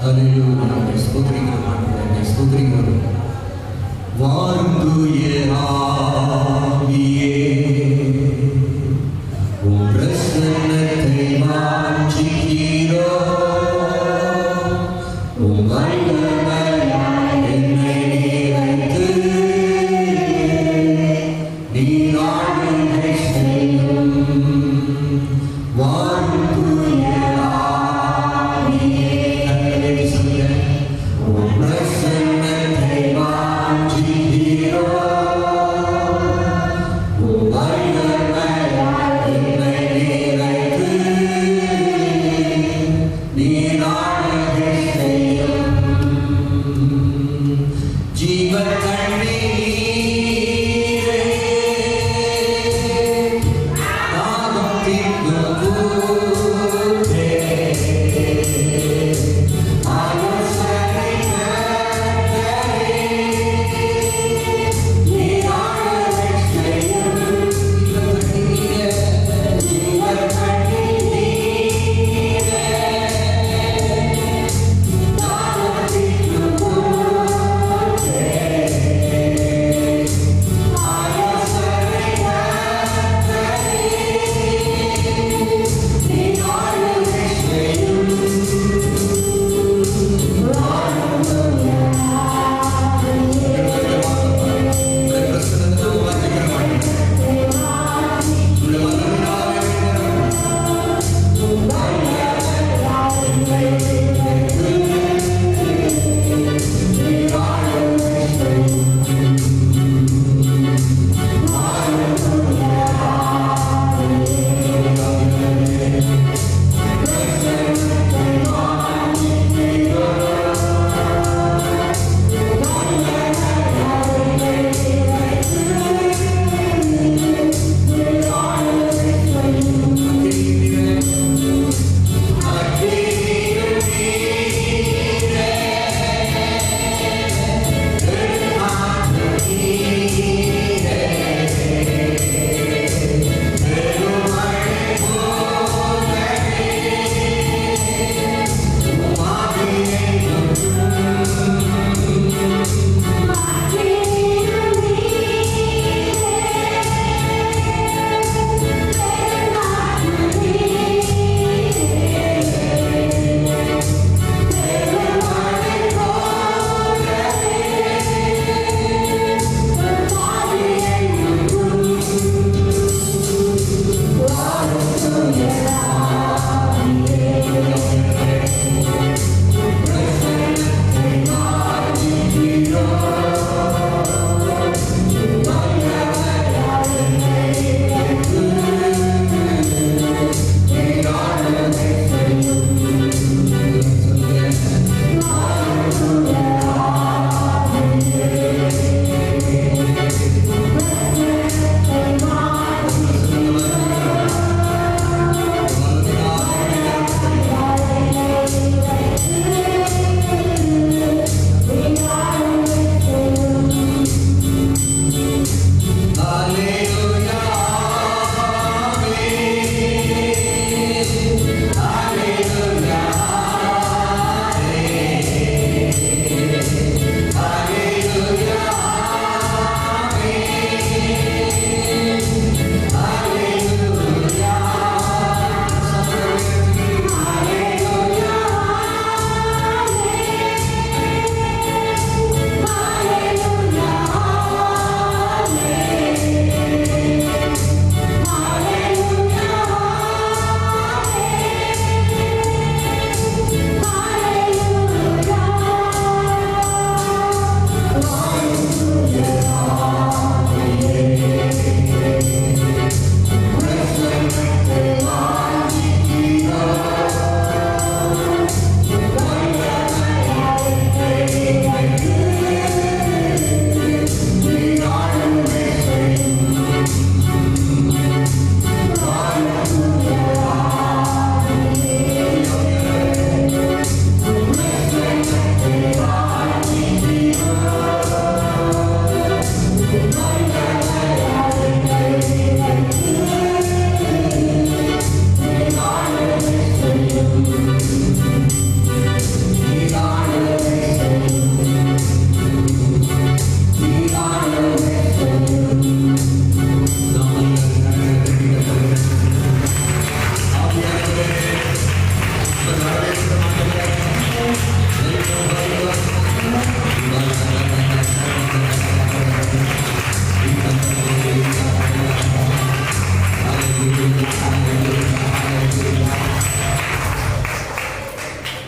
Hallelujah. Stutrigaru. Varum Yehaviye. Prasannate vanchikiro. Vaidamaya ennai nirantu. Neenaalai seiyum. Varum Yehaviye. Prasannate vanchikiro. Vaidamaya ennai nirantu. Neenaalai seiyum.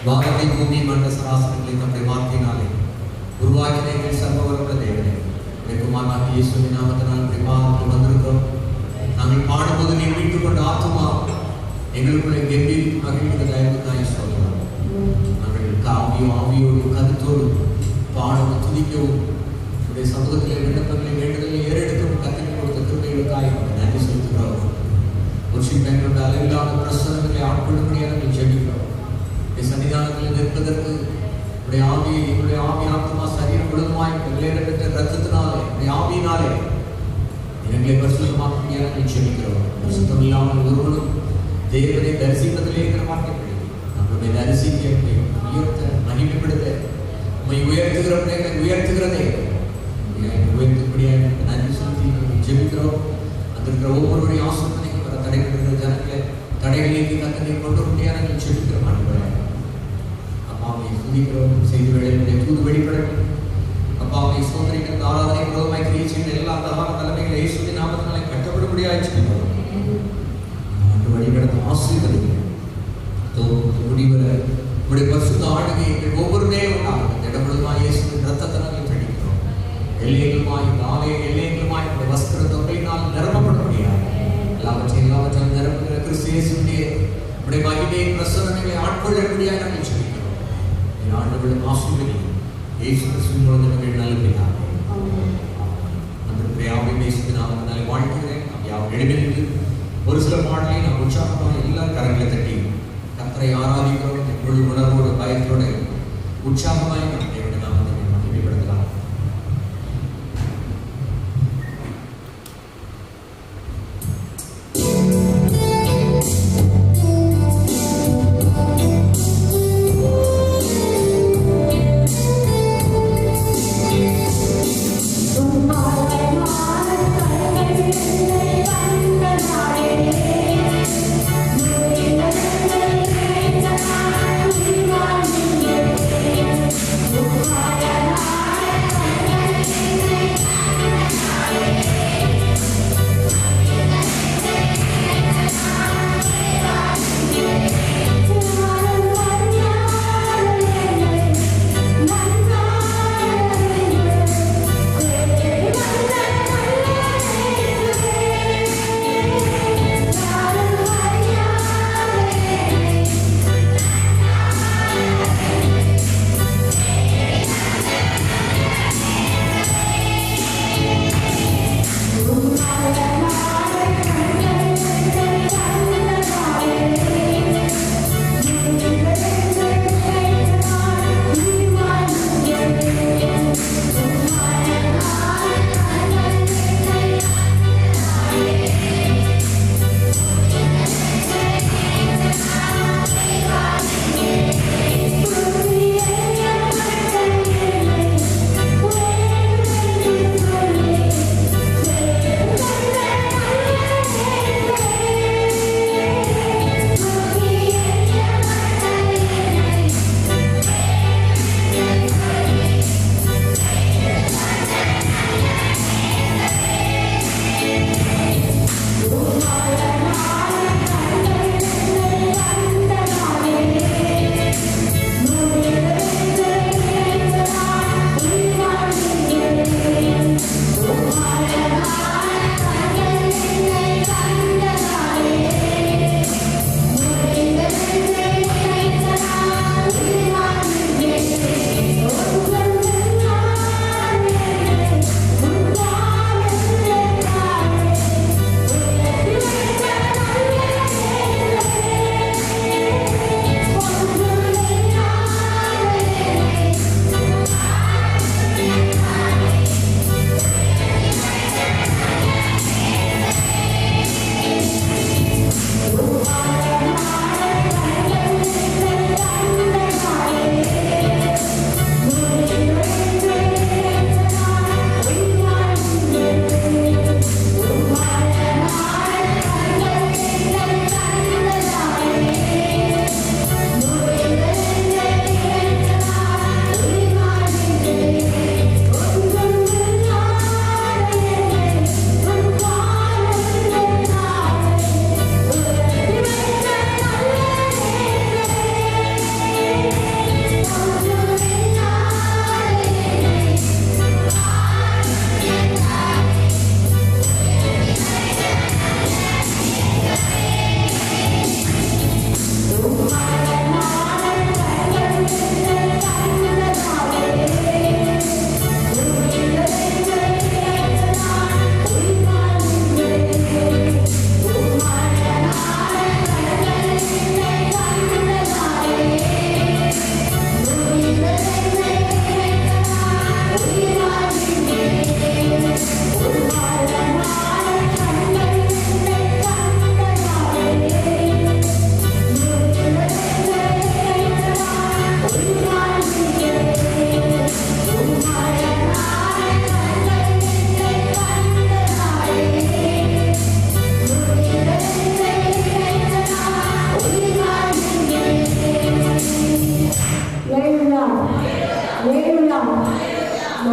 வானத்தை பூமி மண்ட சராசரங்களை நம்முடைய வார்த்தையினாலே உருவாக்கின சர்வவரமுள்ள தேவனே, குமாரனாகிய இயேசுவின் நாமத்தினால் பார்த்து வந்திருக்கிறோம். நாங்கள் பாடும்போது நீ மீட்டுக் கொண்ட ஆத்துமா எங்களுக்குள்ளே கம்பீரித்து மகிழ்ந்து தயவுக்காய் சொல்லலாம். நாங்கள் ஆவியோடு கருத்தோடு பாடவும் துதிக்கவும் உடைய சமூகத்திலே விண்ணப்பங்களை வேண்டுதலை ஏறெடுக்கவும் கத்தனை கொடுத்த கிருபைகளுக்காய் நன்றி செலுத்துகிறோம். ஒரு அளவில்லாத பிரசனங்களை ஆட்கொள்ளும்படியாக நாங்கள் ஜெபிக்கிறோம். சன்னிதானத்தில் நிற்பதற்கு உடைய ஆவியை எங்களுடைய ஆவி ஆத்மா சரீரம் முழுதுமாய் வெள்ளையிடப்பட்ட ரத்தத்தினாலே உடைய ஆவியினாலே எங்களை பரிசுத்தமாக்கும்படியாக நாங்கள் ஜெபிக்கிறோம். பரிசுத்தம் இல்லாமல் ஒருவனும் தேவனை தரிசிப்பதிலே இருக்கிற மாட்டேன். நம்முடைய தரிசிக்க உயர்த்த மகிமைப்படுத்த உண்மை உயர்த்துகிறவனே உயர்த்துகிறதே உயர்த்தும்படியாக நன்றி செலுத்தி ஜெபிக்கிறோம். அந்த இருக்கிற ஒவ்வொருவருடைய ஆசோதனைக்கு வர தடைபடுகிற ஜனங்களை தடைகளை கத்தனை கொண்டு முடியாது நாங்கள் ஜெபிக்கிறோம். ஆண்டவரே அப்பாவை துதிக்கிறோம். செய்தி வேளையினுடைய தூது வெளிப்படட்டும். அப்பாவை சோதனைக்கு ஆராதனை விரோதமாய் கிரியை செய்த எல்லா தவறான தலைமைகளை இயேசுவின் நாமத்தினாலே கட்டப்படும்படியாக ஜெபிக்கிறோம். அந்த வழிபடத்தை ஆசீர்வதிக்கிறோம். முடிவர உடைய பரிசுத்த ஆளுகை எங்கள் ஒவ்வொருமே உண்டாகும். இடமுழுமாய் இயேசுவின் ரத்தத்தினால் தடிக்கிறோம். எல்லைகளுமாய் எல்லைகளுமாய் உடைய வஸ்திர தொகையினால் நிரப்பப்பட முடியாது. எல்லாவற்றையும் நிரப்புகிற கிறிஸ்து இயேசுடைய உடைய மகிமையை பிரசன்னங்களை ஆட்கொள்ளக்கூடியாக நாங்கள் சொல்லிக்கிறோம். என் ஆண்டுகளும் ஆசீர்வதி இயேசு கிறிஸ்துவின் மூலம் எங்கள் நல்ல அந்த பிரியாவை இயேசுவின் நாமத்தினாலே வாழ்த்துகிறேன். யாவும் எழுதிருந்து ஒரு சில பாடலை நாம் உற்சாகமாக எல்லா கரங்களை தட்டி கர்த்தரை ஆராதிக்கிறோம். முழு உணர்வோடு பயத்தோடு உற்சாகமாய் நம் தேவனுடைய நாமத்தை மகிமைப்படுத்தலாம். Oh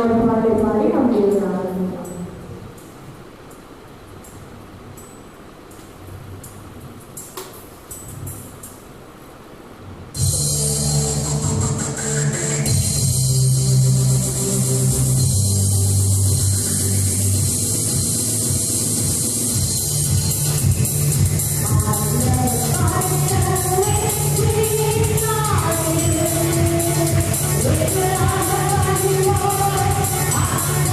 ஒரு பாட்டை பாடி நாம் தேவனை ஆராதிக்கலாம். I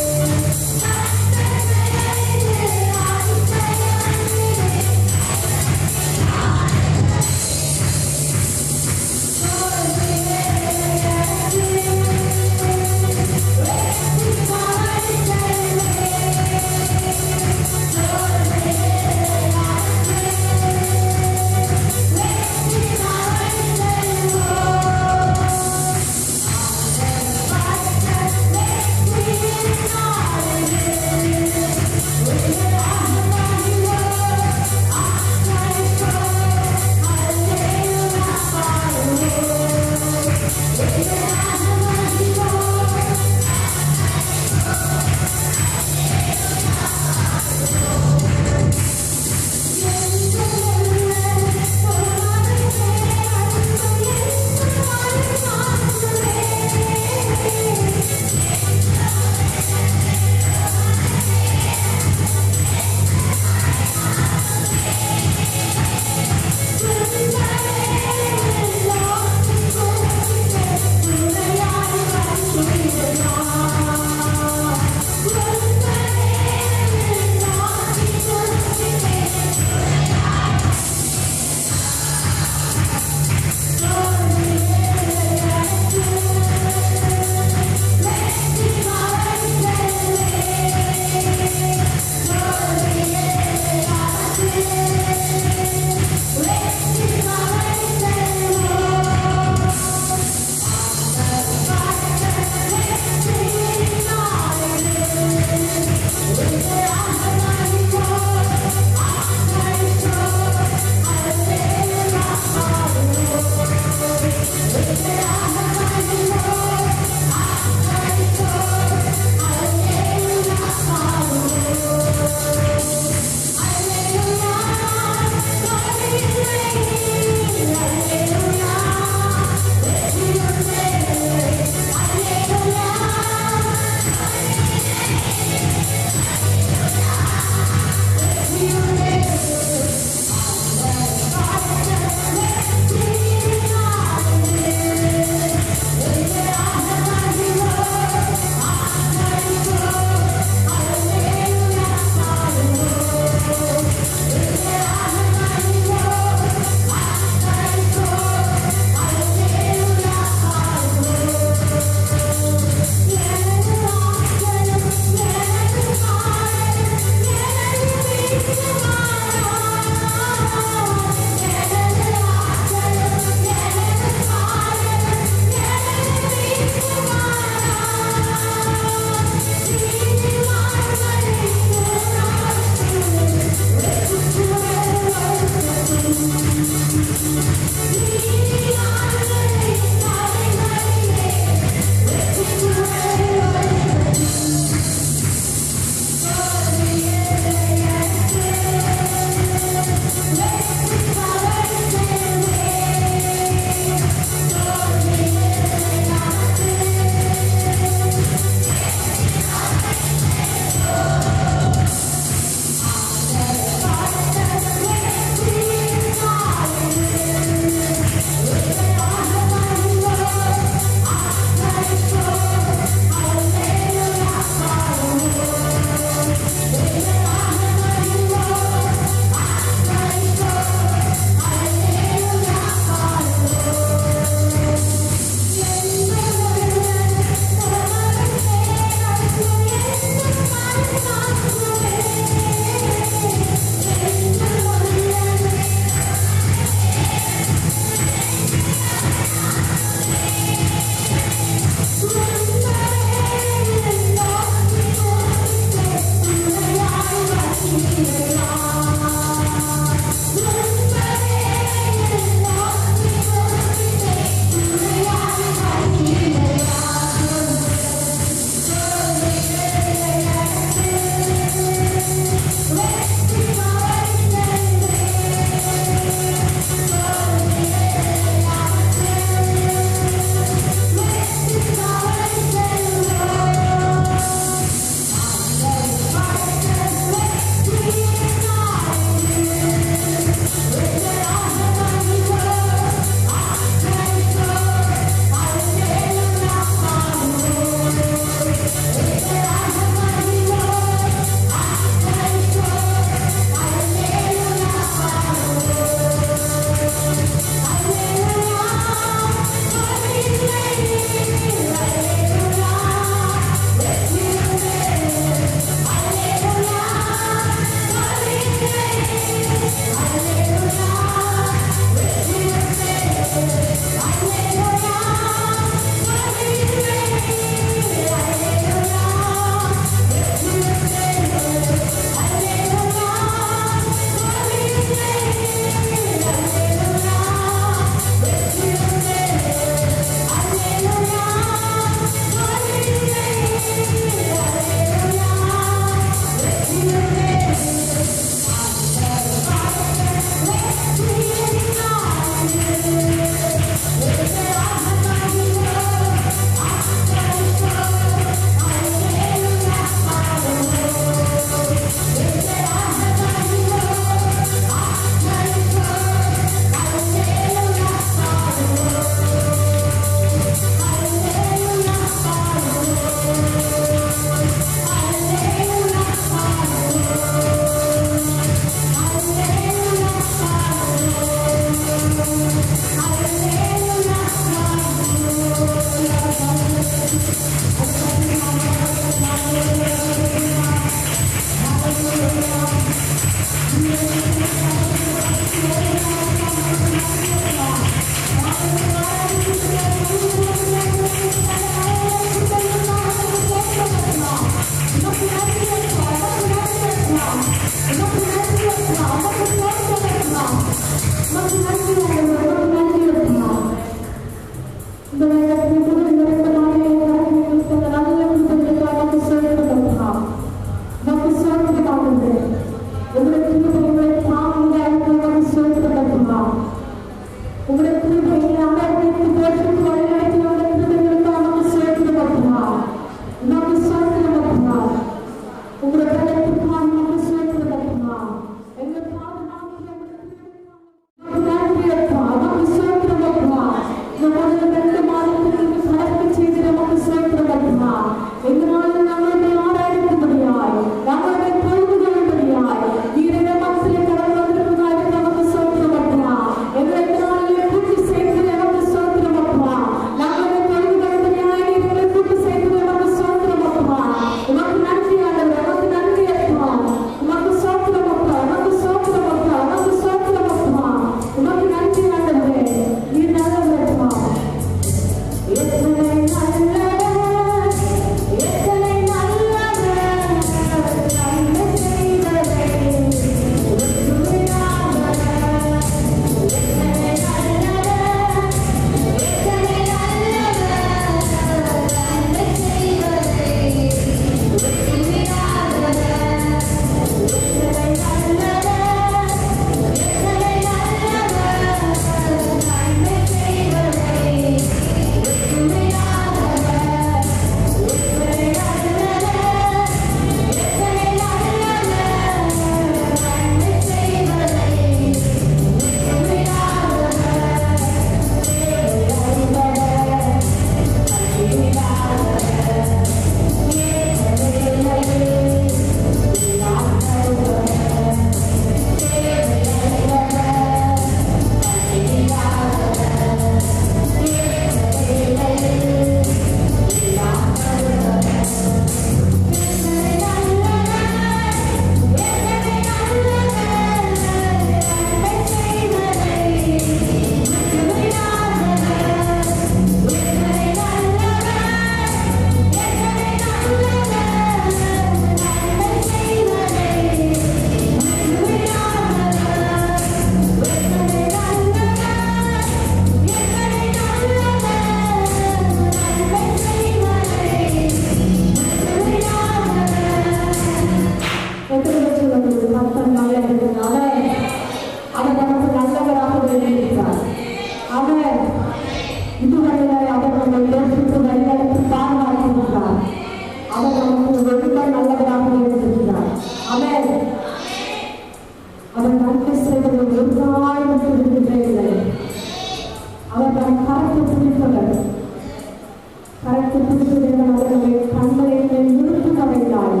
கிறிஸ்துவின் அவர்களை கண்களை நிறுத்தினவையால்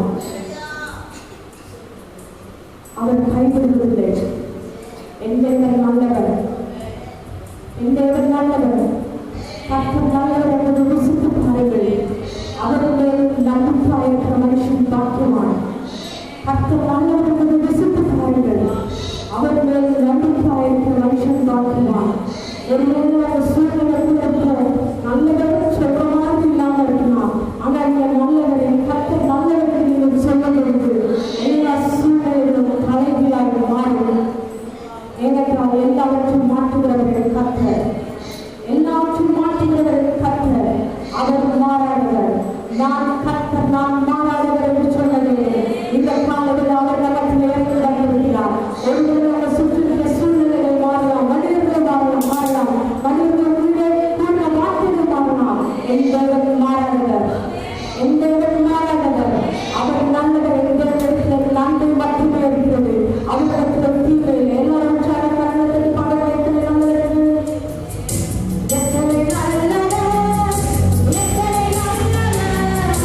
அவர் கைவிடுவதில்லை. என் தேவன் நல்லவர், என் தேவன் நல்லவர், கர்த்தர் நல்லவர் என்பது ருசித்து பாருங்கள். அவருடைய நம்பிக்கையற்ற மனுஷன் பாக்கியவான். கர்த்தர் நல்லவர் என்பது ருசித்து பாருங்கள். அவருடைய நம்பிக்கையற்ற மனுஷன் பாக்கியவான். ஒருவேளை சூழ்நிலை நல்லவர் சொல்ற மாதிரி இல்லாம இருக்கலாம். ஆனா இந்த நல்லவரை கர்த்தர் நல்லவரை நீங்கள் சொல்ல முடியுது. எல்லா சூழ்நிலைகளும் தலைகளாக மாறும். ஏனென்றால் எல்லாவற்றையும் மாற்றுகிறவர்கள் கர்த்தர், எல்லாவற்றையும் மாற்றுகிறவர்கள் கர்த்தர். அவர் மாறாதவர். நான் கர்த்தர், நான் மாறாதவர் என்று சொன்னதே இந்த காலத்தில் அவர் நமக்கு ஏற்படுகிறார். ஒருவரோட சுற்றுகிற சூழ்நிலைகள் மாறலாம், மனிதர்கள் மாறலாம், மனிதர்களுடைய கூட்ட வார்த்தைகள் மாறலாம். என்பவர் மாறாதவர், என்பவர் மாறாதவர். அவர் நல்லவர். எந்த நன்மை மட்டுமே இருக்கிறது. அவர்களுக்கு தீமை எல்லாரும் மரணத்தில் பாட வைத்தது நல்லது. எத்தனை நல்லவர், எத்தனை நல்லவர்,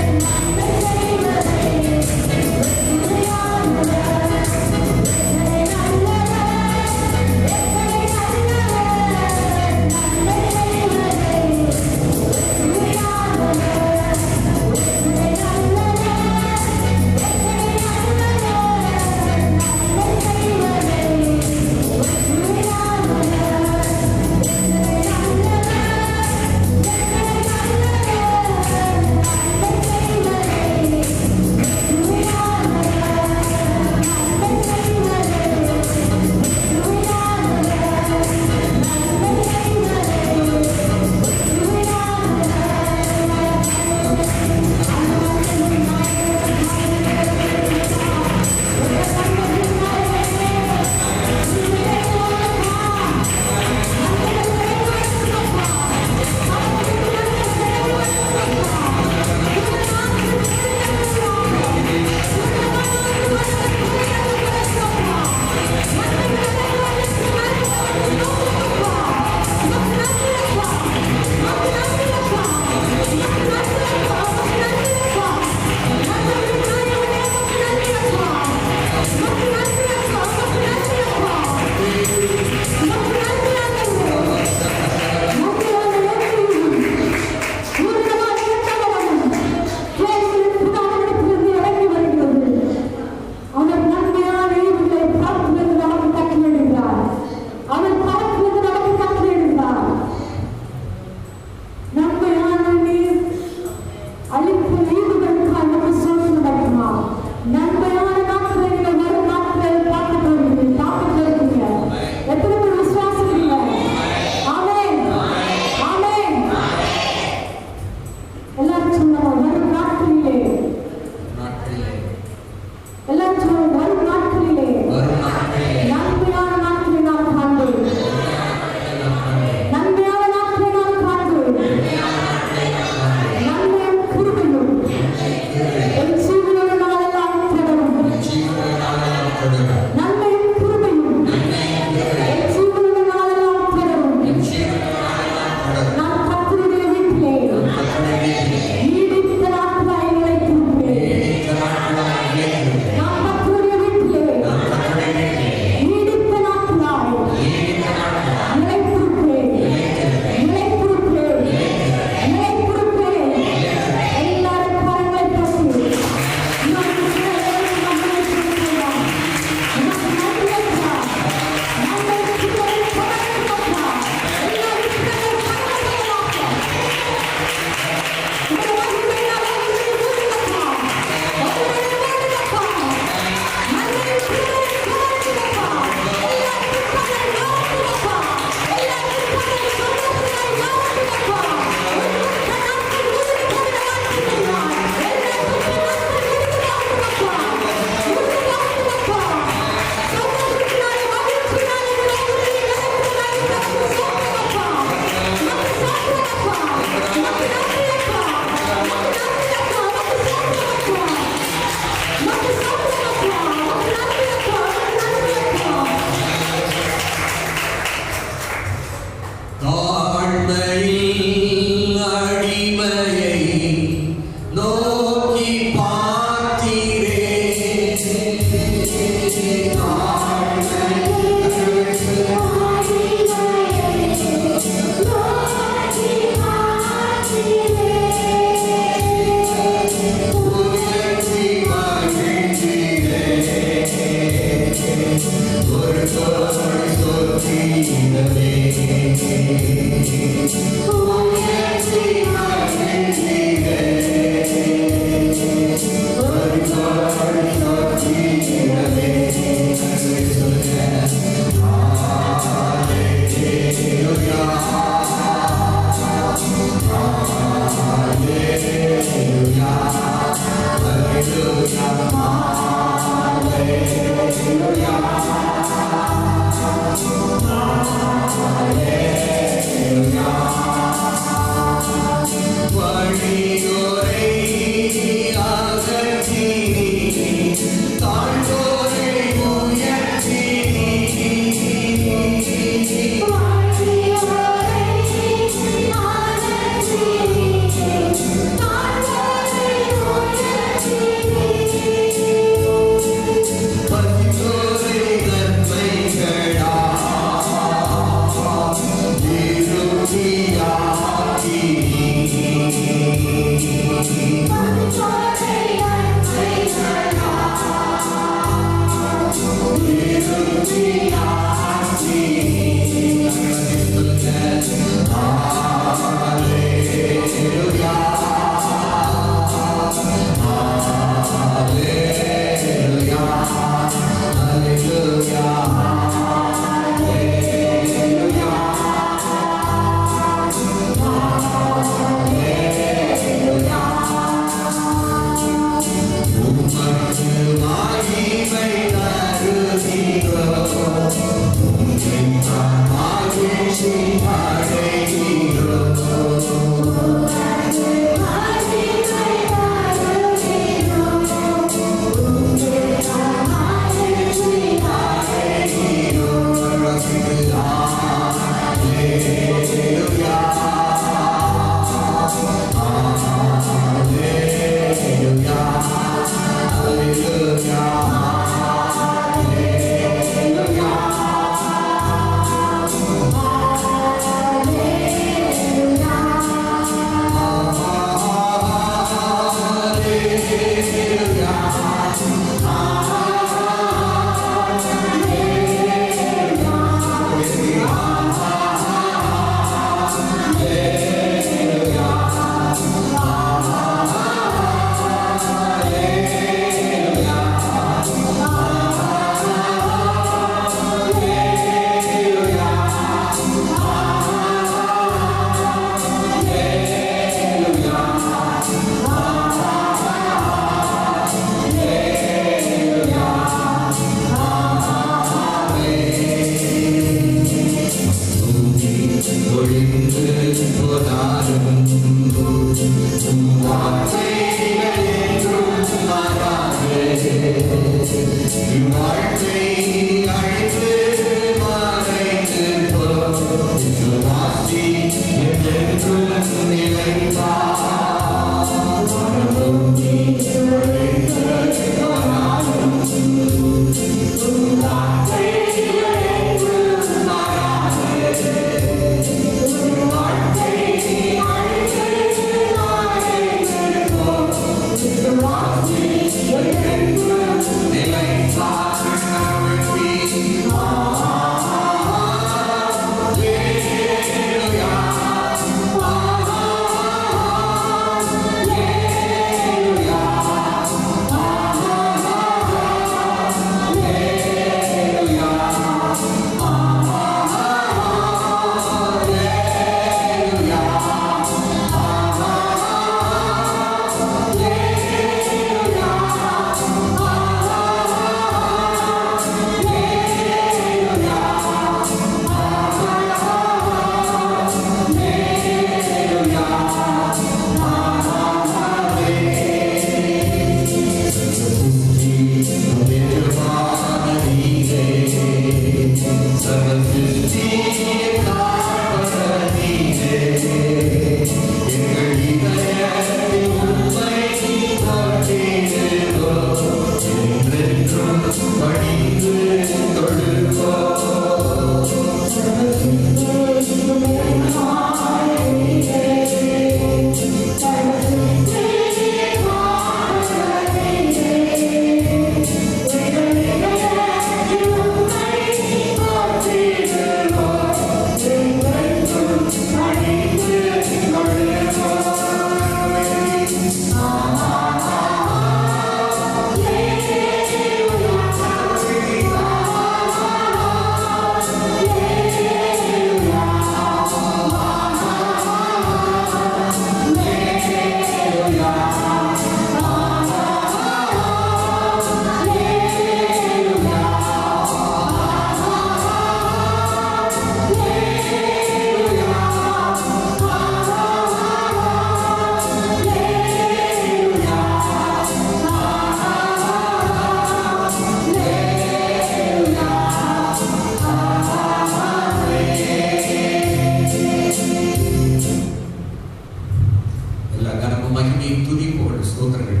மகிமையின் துதி புகழ் ஸ்தோத்திரங்கள்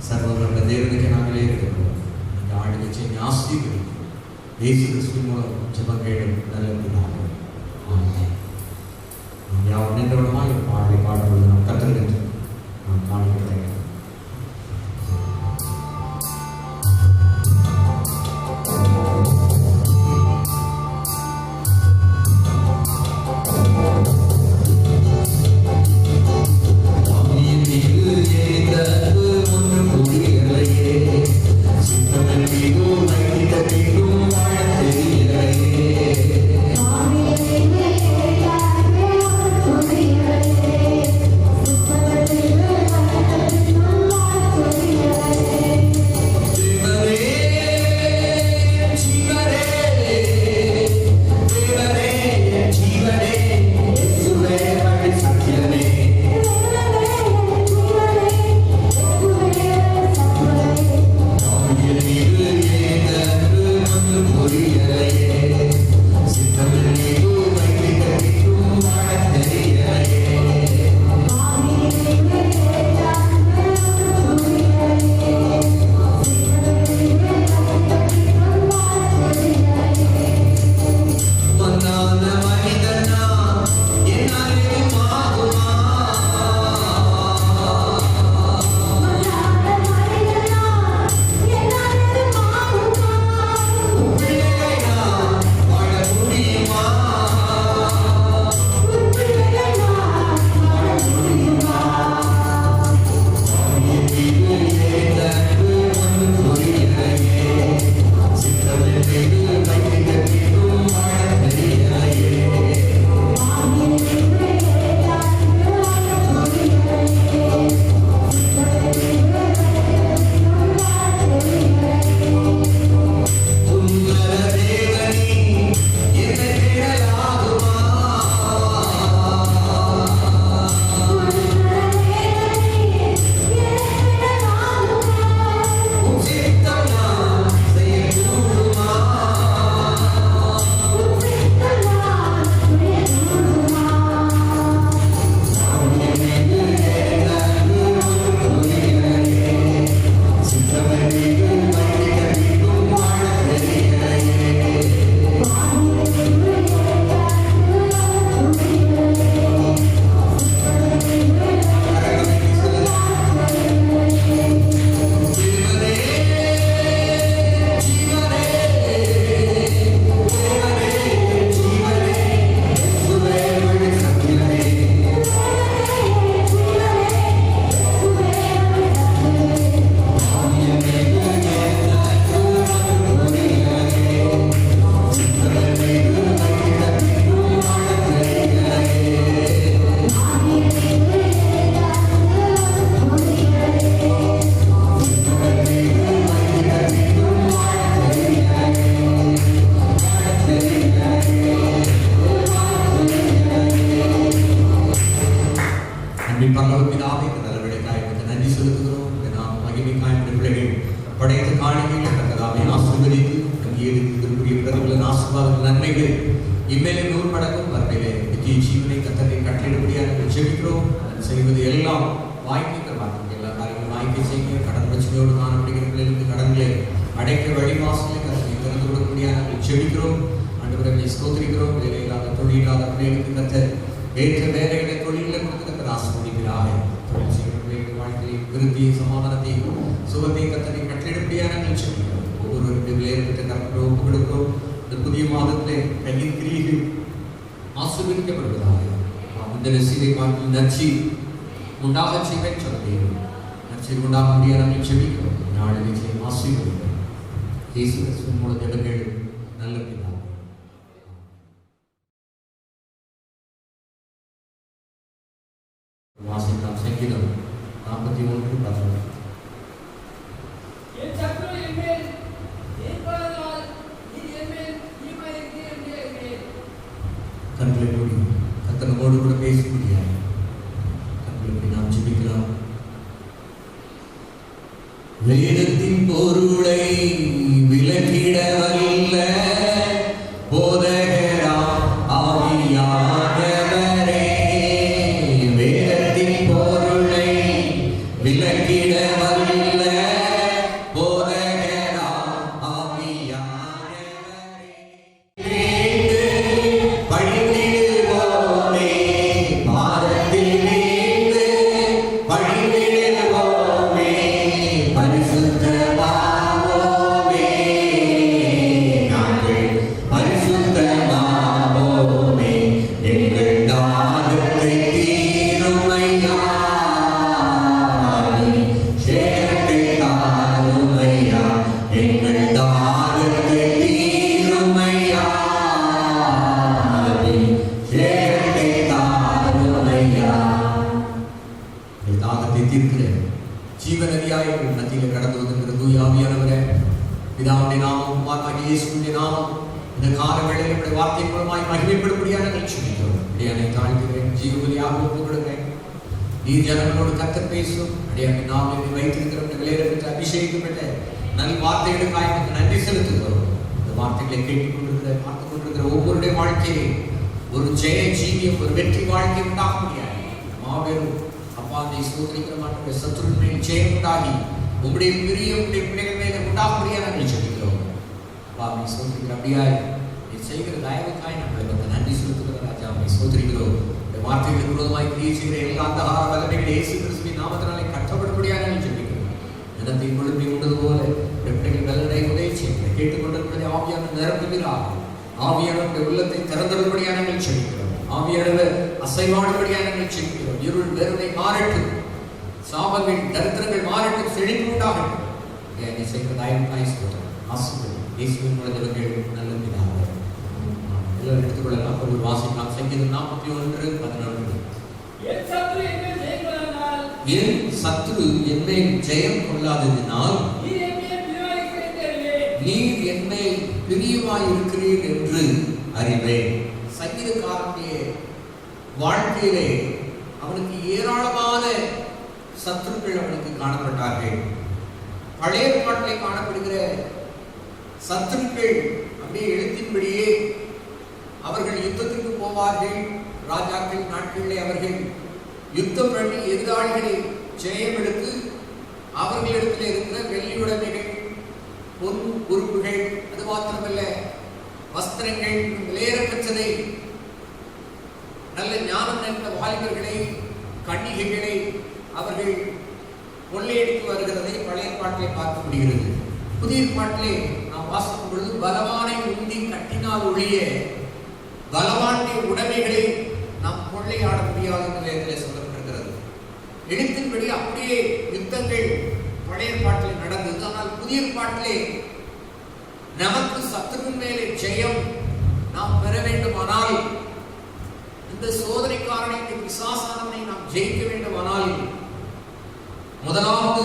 சர்வவல்ல தேவனுக்கு நாங்களே இருக்கிறோம். இந்த ஆளுகை செய்ய ஆசீர்வதிக்கிறோம். இயேசு கிறிஸ்துவின் மூலம் ஜெபம் கேளும் நல்ல பிதாவே. ஆமென். நாம் யாவர் நின்றவனமாய் ஒரு பாடலை பாடும்போது நாம் கற்றுக்கிட்டு நாம் காணுகிறோம். வாசிக்கலாம். சங்கீதம் 41:10. கண்களை மூடி கர்த்தரோடு கூட பேச முடியாது. கண்களை நாம் ஜெபிக்கலாம். வேதத்தின் பொருளை விளக்கிட வல்ல போதகராம் ஆவியானவரே, வேதத்தின் பொருளை தீர்க்கிற ஜீவநதியாய் மத்தியில் கடந்து வந்திருக்கிற தூய ஆவியானவரே, பிதாவுடைய நாமம் குமாரனாகிய இயேசுவின் நாமம் இந்த கால வேளையில் நம்முடைய வார்த்தை மூலமாய் மகிமைப்படும்படியான நிகழ்ச்சிக்கிறோம். அடியானை தாழ்த்துகிறேன், ஜீவபலியாக ஒப்புக்கொடுக்கிறேன். நீர் ஜனங்களோடு கர்த்தர் பேசும். அடியானை நாம் என்னை வைத்திருக்கிற விலையிடப்பட்ட அபிஷேகிக்கப்பட்ட நல் வார்த்தைகளுக்காக நன்றி செலுத்துகிறோம். இந்த வார்த்தைகளை கேட்டுக்கொண்டிருக்கிற பார்த்துக் கொண்டிருக்கிற ஒவ்வொருடைய வாழ்க்கையை ஒரு ஜெய ஜீவியம், ஒரு வெற்றி வாழ்க்கை உண்டாக முடியாது. மாபெரும் அப்பா நீ சோதரிக்கிற மாற்ற சத்துருவின் மேல் ஜெயம் உண்டாகி உங்களுடைய பிரியம் உங்களுடைய பிள்ளைகள் மேலே உண்டாக முடியாது நாங்கள் சொல்லிக்கிறோம். அப்பா நீ சோதரிக்கிற அப்படியாய் நீ செய்கிற தயவுக்காய் நம்மளுக்கு நன்றி செலுத்துகிற ராஜா நீ சோதரிக்கிறோம். இந்த வார்த்தைகளுக்கு விரோதமாய் கிரியை செய்கிற எல்லா அந்த வல்லமைகளை இயேசு கிறிஸ்துவின் நாமத்தினாலே கட்டப்படும்படியாக நாங்கள் சொல்லிக்கிறோம். நிலத்தை கொழுப்பி கொண்டது போல பிள்ளைகள் நல்லடை உதவி செய்ய கேட்டுக்கொண்டிருப்பதை ஆவியான நிரப்புகிறார். ஆவியானவருடைய உள்ளத்தை திறந்தபடியாக நாங்கள் சொல்லிக்கிறோம். ஆவியானவர் அசைவாடுபடியாக நாங்கள் சொல்லிக்கிறோம். இருள் வேறுனை மாறட்டும், சாபங்கள் தரித்திரங்கள் மாறட்டும், செழிப்பு உண்டாகட்டும். நீ செய்கிற தயவுக்காய் சொல்றோம். ஆசிரியர் இயேசுவின் மூலங்கள் நல்ல பிதாவே. எல்லாரும் எடுத்துக்கொள்ளலாம். ஒரு வாசிக்கலாம். சங்கீதம் 41:14. என் சத்ரு என்னை ஜெயம் கொள்ளாததினால் நீர் என்னை பிரியமாய் இருக்கிறீர் என்று அறிவேன். சங்கீதக்காரனுடைய வாழ்க்கையிலே அவனுக்கு ஏராளமான சத்துருக்கள் அவனுக்கு காணப்பட்டார்கள். பழைய பாட்டிலே காணப்படுகிற சத்துருக்கள் அப்படியே எழுத்தின்படியே அவர்கள் யுத்தத்திற்கு போவார்கள். ராஜாக்கள் நாட்களிலே அவர்கள் யுத்தம் பண்ணி எதிராளிகளை ஜெயம் எடுத்து அவர்களிடத்தில் இருக்கிற வெள்ளி உடைமைகள், பொன் உறுப்புகள், அது மாத்திரமல்ல வஸ்திரங்கள், விலையேறப்பெற்றதை, நல்ல ஞானம் நிறைந்த வாலிபர்களை, கன்னிகைகளை அவர்கள் கொள்ளையடித்து வருகிறதை பழைய பாட்டிலே பார்க்க முடிகிறது. புதிய பாட்டிலே நாம் வாசிக்கும் பொழுது பலவானை உந்தி கட்டினால் ஒழிய பலவானுடைய உடைமைகளை நாம் கொள்ளையாட முடியாது என்று வேதத்திலே சொல்லப்பட்டிருக்கிறது. எழுத்தின்படி அப்படியே யுத்தங்கள் பழைய பாட்டிலே நடந்தது. ஆனால் புதிய பாட்டிலே நமக்கு சத்துருவின் மேலே ஜெயம் நாம் பெற வேண்டுமானால், இந்த சோதனைக்காரனை, பிசாசானவனை நாம் ஜெயிக்க வேண்டுமானால், முதலாவது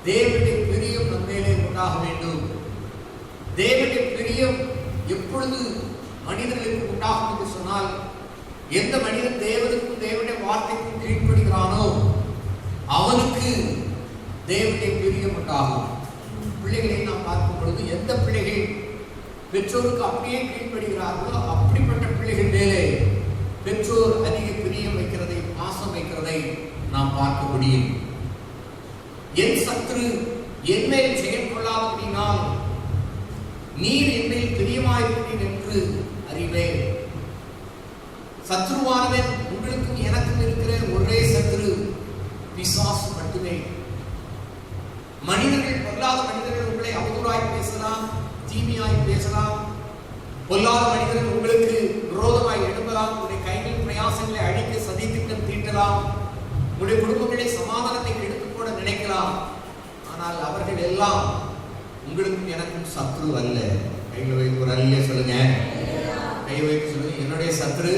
தேவனுடைய பிரியம் நம் மேலே உண்டாக வேண்டும். தேவனுடைய பிரியம் எப்பொழுது மனிதர்களுக்கு உண்டாகும் என்று சொன்னால், எந்த மனிதன் தேவனுக்கும் தேவனுடைய வார்த்தைக்கும் கீழ்ப்படுகிறானோ அவனுக்கு தேவனுடைய பிரியம் உண்டாகும். பிள்ளைகளை நாம் பார்க்கும் பொழுது எந்த பிள்ளைகள் பெற்றோருக்கு அப்படியே கீழ்ப்படுகிறார்களோ அப்படிப்பட்ட பிள்ளைகள் மேலே பெற்றோர் அதிக பிரியம் வைக்கிறதை, பாசம் வைக்கிறதை நாம் பார்க்க முடியும். என் சத்ரு என் மேல் ஜெயம் கொள்ளாதபடினால் நீர் என் மேல் பிரியமாயிருக்கிறீர் என்று அறிவேன். சத்ருவானவன் உங்களுக்கும் எனக்கும் இருக்கிற ஒரே சத்ரு பிசாசு மட்டுமே. மனிதர்கள், பொல்லாத மனிதர்கள் உங்களை அவதூறாய் பேசலாம், தீமையாய் பேசலாம். பொல்லாத மனிதர்கள் உங்களுக்கு விரோதமாய் எழுப்பலாம். உங்களுடைய கைகள் பிரயாசங்களை அழிக்க சதித்திட்டம் தீட்டலாம். உங்களுடைய குடும்பங்களை சமாதானத்தை கெடுத்து போட நினைக்கலாம். ஆனால் அவர்கள் எல்லாம் உங்களுக்கும் எனக்கும் சத்ரு அல்ல. கையில் வைத்து ஒரு அல்ல சொல்லுங்க. கை வைத்து சொல்லுங்க. என்னுடைய சத்ரு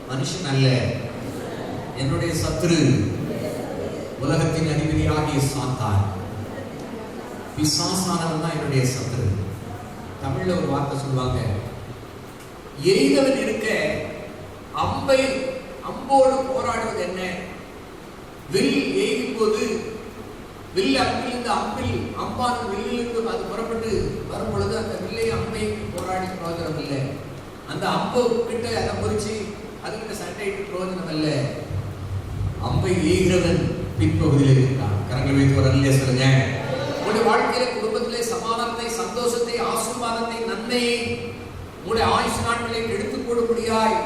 மனுஷன் அல்ல. என்னுடைய சத்ரு உலகத்தின் அதிபதியாகிய சாத்தான், பிசாசானவன் தான் என்னுடைய சத்ரு. தமிழ்ல ஒரு வார்த்தை சொல்லுவாங்க, எய்தவன் இருக்க அம்போடு போராடுவது என்ன? வில் எய்தும் போது வில் அம்பிலிருந்து அம்பான வில்லிலிருந்து அது புறப்பட்டு வரும் பொழுது அந்த வில்லை அம்பை போராடி பிரயோஜனம் இல்லை. அந்த அம்பு கிட்ட அதை பொறிச்சு அதுக்கிட்ட சண்டையிட்டு பிரயோஜனம் அல்ல. அம்பை எய்கிறவன் பின்பகுதியில் இருக்கிறான். கரங்களை வைத்து ஒரு அல்ல சொல்லுங்க. உங்களுடைய வாழ்க்கையில, குடும்பத்திலே சமாதானத்தை, சந்தோஷத்தை, ஆசீர்வாதத்தை, நன்மையை, உங்களுடைய ஆயுசு நாட்களை எடுத்துக் கொடுப்படியாய்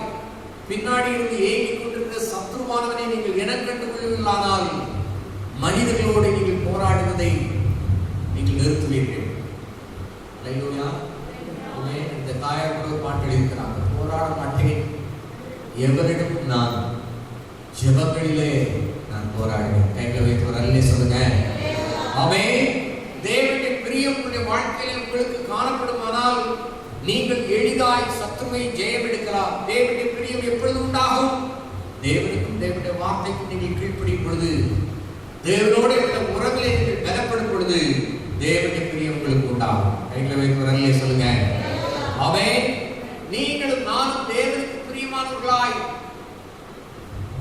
பின்னாடி இருந்து ஏங்கிக் கொண்டிருக்கிற சத்ருவானவனை நீங்கள் இனம் கண்டு கொள்ளவில்லானால் மனிதர்களோடு நீங்கள் போராடுவதை நீங்கள் நிறுத்துவீர்கள். இந்த தாயார் கூட பாட்டு எழுதிக்கிறாங்க, போராட மாட்டேன் எவரிடம் நான் ஜெபங்களிலே நான் போராடுவேன். கைகளை வைத்து ஒரு அல்லே சொல்லுங்க. ஆமென். தேவனுடைய பிரியம் உங்களுடைய வாழ்க்கையில உங்களுக்கு காணப்படுமானால் நீங்கள் எளிதாய் சத்துருவை ஜெயம் எடுக்கலாம். தேவனுடைய பிரியம் எப்பொழுது உண்டாகும்? தேவனுக்கும் தேவனுடைய வார்த்தைக்கு நீங்கள் கீழ்ப்படியும் பொழுது, தேவனோடு உள்ள உறவுகளை நீங்கள் பலப்படும் பொழுது தேவனுடைய பிரியம் உங்களுக்கு உண்டாகும். கைகளை வைத்து உறவிலே சொல்லுங்க, ஆமென். நீங்களும் நானும் தேவனுக்கு பிரியமானவர்களாய்,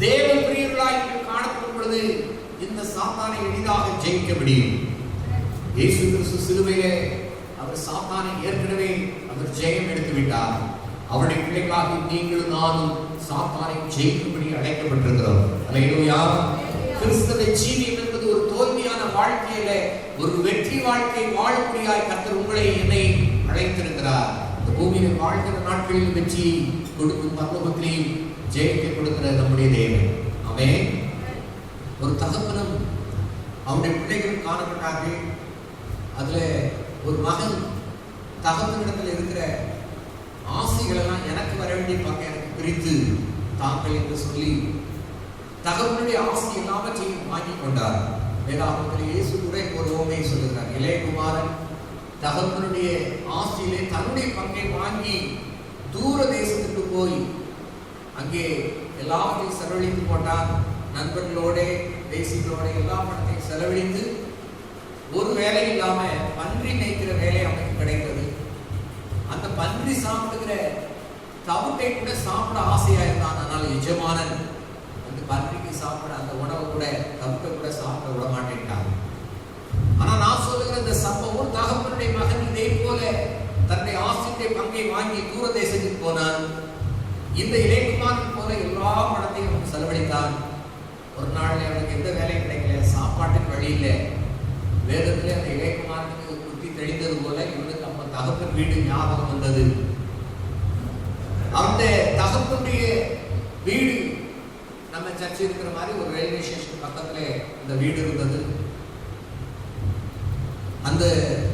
தேவ பிரியர்களாய் நீங்கள் காணப்படும் பொழுது இந்த சாத்தானை எளிதாக ஜெயிக்க முடியும். இயேசு கிறிஸ்து சிலுவையிலே அவர் சாத்தானை ஏற்கனவே அவர் ஜெயம் எடுத்து விட்டார். அவருடைய பிள்ளைகளாக நீங்களும் நானும் சாத்தானை ஜெயிக்கும்படி அழைக்கப்பட்டிருக்கிறோம். அல்லேலூயா. கிறிஸ்தவ ஜீவியம் என்பது ஒரு தோல்வியான வாழ்க்கையில ஒரு வெற்றி வாழ்க்கை வாழக்கூடியாய் கர்த்தர் உங்களை என்னை அழைத்திருக்கிறார். இந்த பூமியில வாழ்கிற நாட்களில் வெற்றி கொடுக்கும், பரலோகத்திலேயும் ஜெயிக்க கொடுக்கிற நம்முடைய தேவன். ஆமென். ஒரு தகப்பனும் அவனுடைய பிள்ளைகளும் காணப்பட்டார்கள். அதுல ஒரு மகன் தகப்பனிடத்தில் இருக்கிற ஆசைகள் எல்லாம் எனக்கு வர வேண்டிய பக்கம் எனக்கு பிரித்து தாங்கள் என்று சொல்லி தகப்பனுடைய ஆசை எல்லாவற்றையும் வாங்கி கொண்டார். வேதாகமத்தில் இயேசு கூட ஒரு ஓமையை சொல்லுகிறார். இளையகுமாரன் தகப்பனுடைய ஆசையிலே தன்னுடைய பங்கை வாங்கி தூர தேசத்துக்கு போய் அங்கே எல்லாவற்றையும் செலவழித்து போட்டார். நண்பர்களோட தேசிகளோட எல்லா பணத்தையும் செலவழித்து ஒரு வேலை இல்லாம பன்றி மேய்க்கிற வேலை அவனுக்கு கிடைத்தது. அந்த பன்றி சாப்பிடுகிற தவிட்டை கூட சாப்பிட ஆசையா இருந்தான். ஆனால் எஜமானன் அந்த பன்றிக்கு சாப்பிட அந்த உணவை கூட தவிட்டை கூட சாப்பிட விட மாட்டேன்ட்டான். ஆனா நான் சொல்லுகிற இந்த சம்பவம், தகப்பனுடைய மகன் இதே போல தன்னுடைய ஆசையுடைய பங்கை வாங்கி தூர தேசத்துக்கு போனான். இந்த இளையகுமாரன் போல எல்லா பணத்தையும் அவன் செலவழித்தான். ஒரு நாள் அவனுக்கு எந்த வேலையும் கிடைக்கல, சாப்பாட்டுக்கு வழி இல்லை. வேதத்துல அந்த இளையகுமாரனுக்கு புத்தி தெளிந்தது போல இவனுக்கு நம்ம தகப்பன் வீடு ஞாபகம் வந்தது. அந்த தகப்பனுடைய வீடு நம்ம சர்ச்சை இருக்கிற மாதிரி ஒரு ரயில்வே ஸ்டேஷன் பக்கத்துல இந்த வீடு இருந்தது. அந்த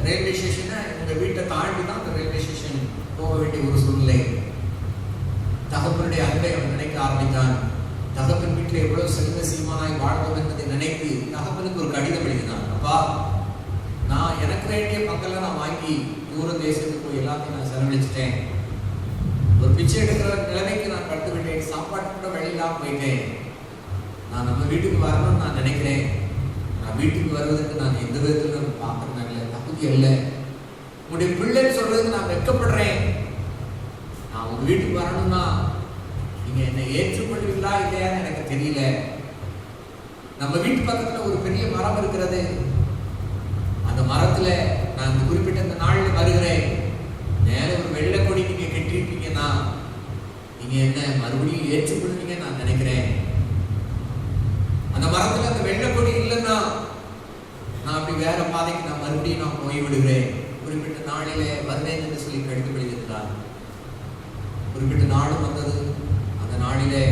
ரயில்வே ஸ்டேஷனை இந்த வீட்டை தாண்டி தான் அந்த ரயில்வே ஸ்டேஷன் போக வேண்டிய ஒரு சூழ்நிலை. தகப்பனுடைய அன்பை அவன் நினைக்க ஆரம்பித்தான். தகப்பன் வீட்டில் எவ்வளவு செல்வ சீமானாய் வாழ்வோம் என்பதை நினைத்து தகப்பனுக்கு ஒரு கடிதம் எழுதினான். அப்பா, நான் எனக்கு வேண்டிய பங்கெல்லாம் நான் வாங்கி தூர தேசத்துக்கு போய் எல்லாத்தையும் நான் செலவழிச்சிட்டேன். ஒரு பிச்சை எடுக்கிற நிலைமைக்கு நான் கட்டு விட்டேன். சாப்பாட்டு கூட வழியில்லாம போயிட்டேன். நான் நம்ம வீட்டுக்கு வரணும்னு நான் நினைக்கிறேன். நான் வீட்டுக்கு வருவதற்கு நான் எந்த விதத்துல பார்க்கறேன் தகுதி இல்லை. உங்களுடைய பிள்ளைன்னு சொல்றதுக்கு நான் வெட்கப்படுறேன். நான் உங்க வீட்டுக்கு வரணும்னா நீங்க என்னை ஏற்றுக்கொள்வீங்களா இல்லையான்னு எனக்கு தெரியல. நம்ம வீட்டு பக்கத்துல ஒரு பெரிய மரம் இருக்கிறது. அந்த மரத்துல நான் இந்த குறிப்பிட்ட இந்த நாள்ல வருகிறேன். மேல ஒரு வெள்ளை கொடி நீங்க கட்டிருப்பீங்கன்னா நீங்க என்ன மறுபடியும் ஏற்றுக்கொள்வீங்க நான் நினைக்கிறேன். அந்த மரத்துல அந்த வெள்ளை கொடி இல்லைன்னா நான் அப்படி வேற பாதைக்கு நான் மறுபடியும் நான் போய் விடுகிறேன். குறிப்பிட்ட நாளில வருவேன் என்று சொல்லி கடிதம் எழுதியிருக்கிறார். குறிப்பிட்ட நாளும் வந்தது. அந்த நாளிலே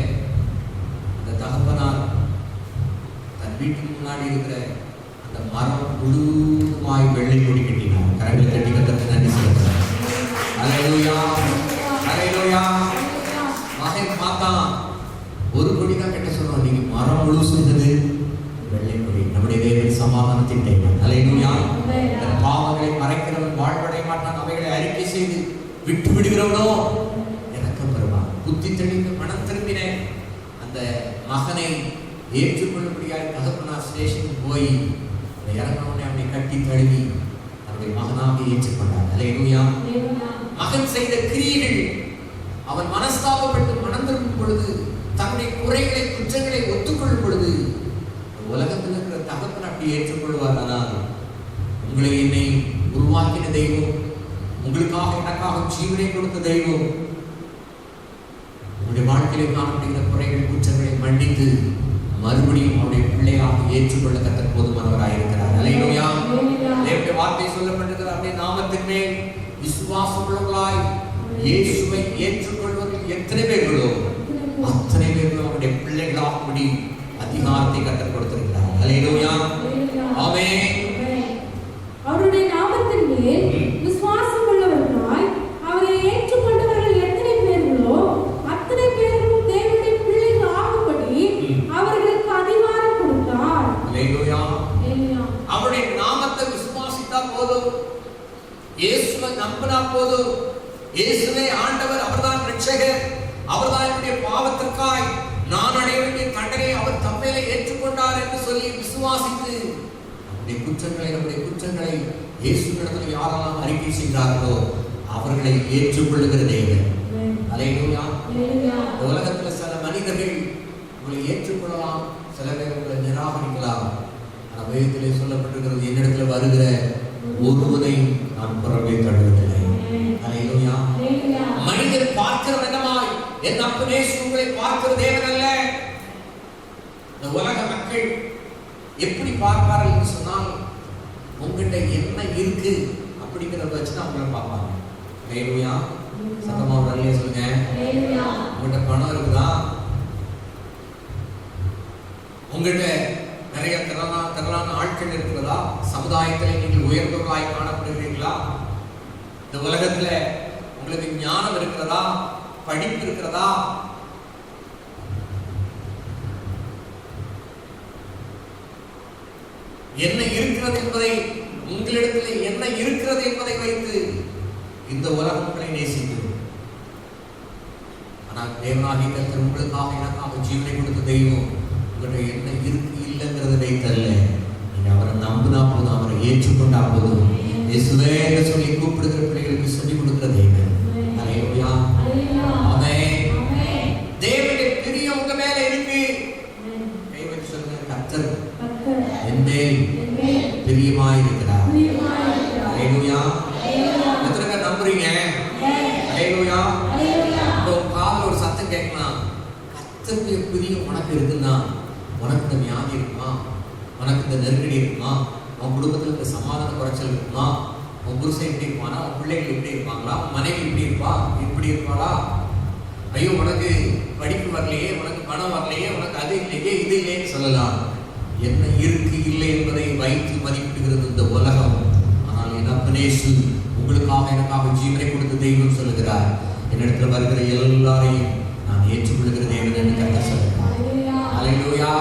அந்த தகப்பனார் தன் வீட்டுக்கு முன்னாடி இருக்கிற அந்த மரம் முழுமாய் வெள்ளை கொடி கட்டினார். கரங்களை கட்டி கத்தற்கு நன்றி செலுத்துகிறார். அல்லேலூயா, அல்லேலூயா. மகன் பார்த்தான், ஒரு கொடி தான் கட்ட சொன்னோம், நீங்க மரம் முழுசுங்கிறது வெள்ளை கொடி. நம்முடைய தேவன் சமாதானத்தின் தேவன். அல்லேலூயா. பாவங்களை மறைக்கிறவன் வாழ்வடைய மாட்டான். அவைகளை அறிக்கை செய்து விட்டு விடுகிறவனோ புத்தி தெளிந்து மனம் திரும்பின அந்த மகனை ஏற்றுக்கொள்ளும்படியாக தகப்பனார் ஸ்டேஷனுக்கு போய் இறங்கினோடனே அவனை கட்டி தழுவி அவருடைய மகனாக ஏற்றுக்கொண்டார். அல்லேலூயா. மகன் செய்த கிரியைகள் அவன் மனஸ்தாபப்பட்டு மனம் திரும்பும் பொழுது, தன்னுடைய குறைகளை குற்றங்களை ஒத்துக்கொள்ளும் பொழுது உலகத்தில் இருக்கிற தகப்பன் அப்படி ஏற்றுக்கொள்வார். ஆனால் உங்களை என்னை உருவாக்கின தெய்வம், உங்களுக்காக எனக்காக ஜீவனை கொடுத்த தெய்வம், உங்களுடைய வாழ்க்கையிலே காணப்படுகிற குறைகள் குற்றங்களை மன்னித்து மறுபடியும் அவருடைய பிள்ளையாக ஏற்றுக்கொள்ள கர்த்தர் போதுமானவராக இருக்கிறார். அல்லேலூயா. தேவனுடைய வார்த்தை சொல்லப்பட்டிருக்கிறது. அப்படியே நாமத்தின் மேல் விசுவாசம் உள்ளவர்களாய் இயேசுவை ஏற்றுக்கொள்வதில் எத்தனை பேர்களோ அத்தனை பேர்களும் அவருடைய பிள்ளைகளாகும்படி அதிகாரத்தை கர்த்தர் கொடுத்திருக்கிறார். அல்லேலூயா. ஆமென். அவருடைய நாமத்தின் மேல் விசுவாசம் உள்ளவர்களாய் அவரை ஏற்றுக்கொண்டவர்கள் எத்தனை பேர்களோ அத்தனை பேரும் தேவனுடைய பிள்ளைகள் ஆகும்படி அவர்களுக்கு அதிகாரம் கொடுத்தார். அல்லேலூயா. அவருடைய நாமத்தை விசுவாசித்தா போதும், இயேசுவை நம்பினா போதும். இயேசுவே ஆண்டவர், அவர்தான் இரட்சகர், அவர்தான் என்னுடைய பாவத்திற்காய் நான் அடைய வேண்டிய தண்டனை அவர் நம்முடைய குற்றங்களை இயேசுவிடத்தில் யாரெல்லாம் அறிக்கை செய்கிறார்களோ அவர்களை ஏற்றுக்கொள்ளுகிற தேவன். அல்லேலூயா. இந்த உலகத்தில் சில மனிதர்கள் உங்களை ஏற்றுக்கொள்ளலாம், சில பேர் உங்களை நிராகரிக்கலாம். ஆனால் வேதத்திலே சொல்லப்பட்டிருக்கிறது, என்னிடத்தில் வருகிற ஒருவனை நான் புறவே தடுவதில்லை. அல்லேலூயா. மனிதர் பார்க்கிற விதமாய் என் அப்பனே உங்களை பார்க்கிற தேவன் அல்ல. இந்த உலக மக்கள் எப்படி பார்ப்பார்கள் என்று சொன்னால், உங்ககிட்ட என்ன இருக்கு அப்படிங்கிறத வச்சு தான் அவங்கள பார்ப்பாங்க. அல்லேலூயா. சத்தமா வரலையே சொல்லுங்க. உங்ககிட்ட பணம் இருக்குதா, உங்ககிட்ட நிறைய திரளான ஆட்கள் இருக்கிறதா, சமுதாயத்தில் நீங்கள் உயர்ந்தவர்களாய் காணப்படுகிறீர்களா, இந்த உலகத்துல உங்களுக்கு ஞானம் இருக்கிறதா, படிப்பு இருக்கிறதா, என்ன இருக்கிறது என்பதை, உங்களிடத்தில் என்ன இருக்கிறது என்பதை வைத்து இந்த உலகம் உங்களை நேசிக்கிறது. ஆனால் தேவனாகிய கர்த்தர் உங்களுக்காக எனக்காக ஜீவனை கொடுத்த தெய்வம் உங்களுடைய என்ன இருக்கு இல்லைங்கிறத வைத்தல்ல, நீங்க அவரை நம்பினா போதும், அவரை ஏற்றுக்கொண்டா போதும். இயேசுவே என்று சொல்லி கூப்பிடுகிற பிள்ளைகளுக்கு சொல்லிக் கொடுக்கிற தெய்வம். அல்லேலூயா. ஆமென். தேவனுடைய பிரியம் உங்க மேல இருக்கு. தேவன் சொல்லுங்க, கர்த்தர் என் மேல் பிரியமாயிருக்கிறார். அல்லேலூயா. எத்தனை பேர் நம்புறீங்க? அல்லேலூயா. உங்க காதுல ஒரு சத்தம் கேட்கலாம், கர்த்தருடைய பிரியம் உனக்கு இருக்குன்னா, உனக்கு இந்த வியாதி இருக்குமா, உனக்கு இந்த நெருக்கடி இருக்குமா, உன் குடும்பத்தில் இந்த சமாதான குறைச்சல் இருக்குமா, உன் புருஷன் எப்படி இருப்பானா, உன் பிள்ளைகள் எப்படி இருப்பாங்களா, உன் மனைவி எப்படி இருப்பா, இப்படி இருப்பாளா, ஐயோ உனக்கு படிப்பு வரலையே, உனக்கு பணம் வரலையே, உனக்கு அது இல்லையே இது இல்லைன்னு சொல்லலாம். என்ன இருக்கு இல்லை என்பதை வைத்து மதிப்பிடுகிறது இந்த உலகம். ஆனால் என் அப்பனேசு உங்களுக்காக எனக்காக ஜீவனை கொடுத்த தெய்வம் சொல்லுகிறார், என்னிடத்தில் வருகிற எல்லாரையும் நான் ஏற்றுக்கொள்கிற தேவன் என்று கர்த்தர் சொல்லுகிறார். அல்லேலூயா.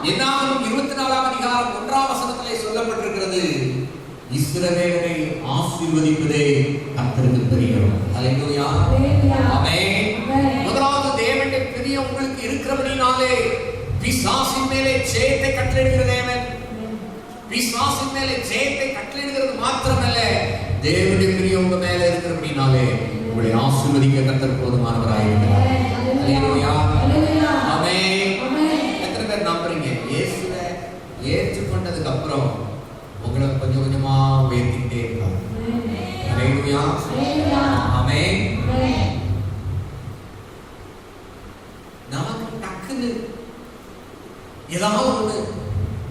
என்னாகும் 24ஆம் அதிகாரம் 1ஆம் வசனத்திலே சொல்லப்பட்டிருக்கிறது, இஸ்ரவேலரை ஆசீர்வதிப்பதே கர்த்தருக்கு பிரியம். அல்லேலூயா. ஆமென். முதலாவது தேவனுடைய பிரியம் உங்களுக்கு இருக்கிறபடினாலே பிசாசின் மேலே ஜெயத்தை கட்டளையிடுகிற தேவன். பிசாசின் மேலே ஜெயத்தை கட்டளையிடுகிறது மாத்திரமல்ல, தேவனுடைய பிரியம் உங்க மேல இருக்கிறபடினாலே உங்களை ஆசீர்வதிக்க கர்த்தர் போதுமானவராய் இருக்கிறார். அல்லேலூயா. ஆமென். எத்தனை பேர் நம்புறீங்க? இயேசுவை ஏற்றுக்கொண்டதுக்கு அப்புறம் உங்களை கொஞ்சம் கொஞ்சமா உயர்த்திக்கிட்டே இருக்காங்க. அல்லேலூயா. ஆமென். நமக்கு டக்குன்னு ஏதாவது ஒண்ணு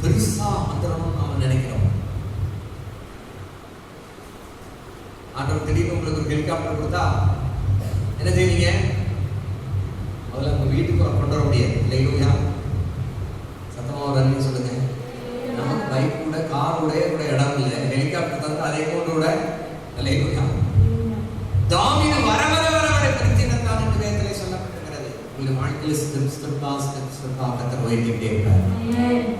பெருசா வந்துடணும்னு நாம நினைக்கிறோம். ஆண்டவர் திடீர்னு உங்களுக்கு ஒரு ஹெலிகாப்டர் கொடுத்தா என்ன செய்வீங்க? முதல்ல உங்க வீட்டுக்கு கொண்டு வர முடியாது. இல்லையா? சத்தமா ஒரு அள்ளி சொல்லுங்க. நமக்கு பைக் கூட கார் கூட இடம் இல்லை, ஹெலிகாப்டர் தந்து அதே கொண்டு விட. இல்லையா? தாவீது வர வர வர வர பிரச்சனைதான் என்று வேதத்திலே சொல்லப்பட்டிருக்கிறது. உங்க வாழ்க்கையில் ஸ்டெப்பா கர்த்தர் உயர்த்திக்கிட்டே இருக்கிறார்.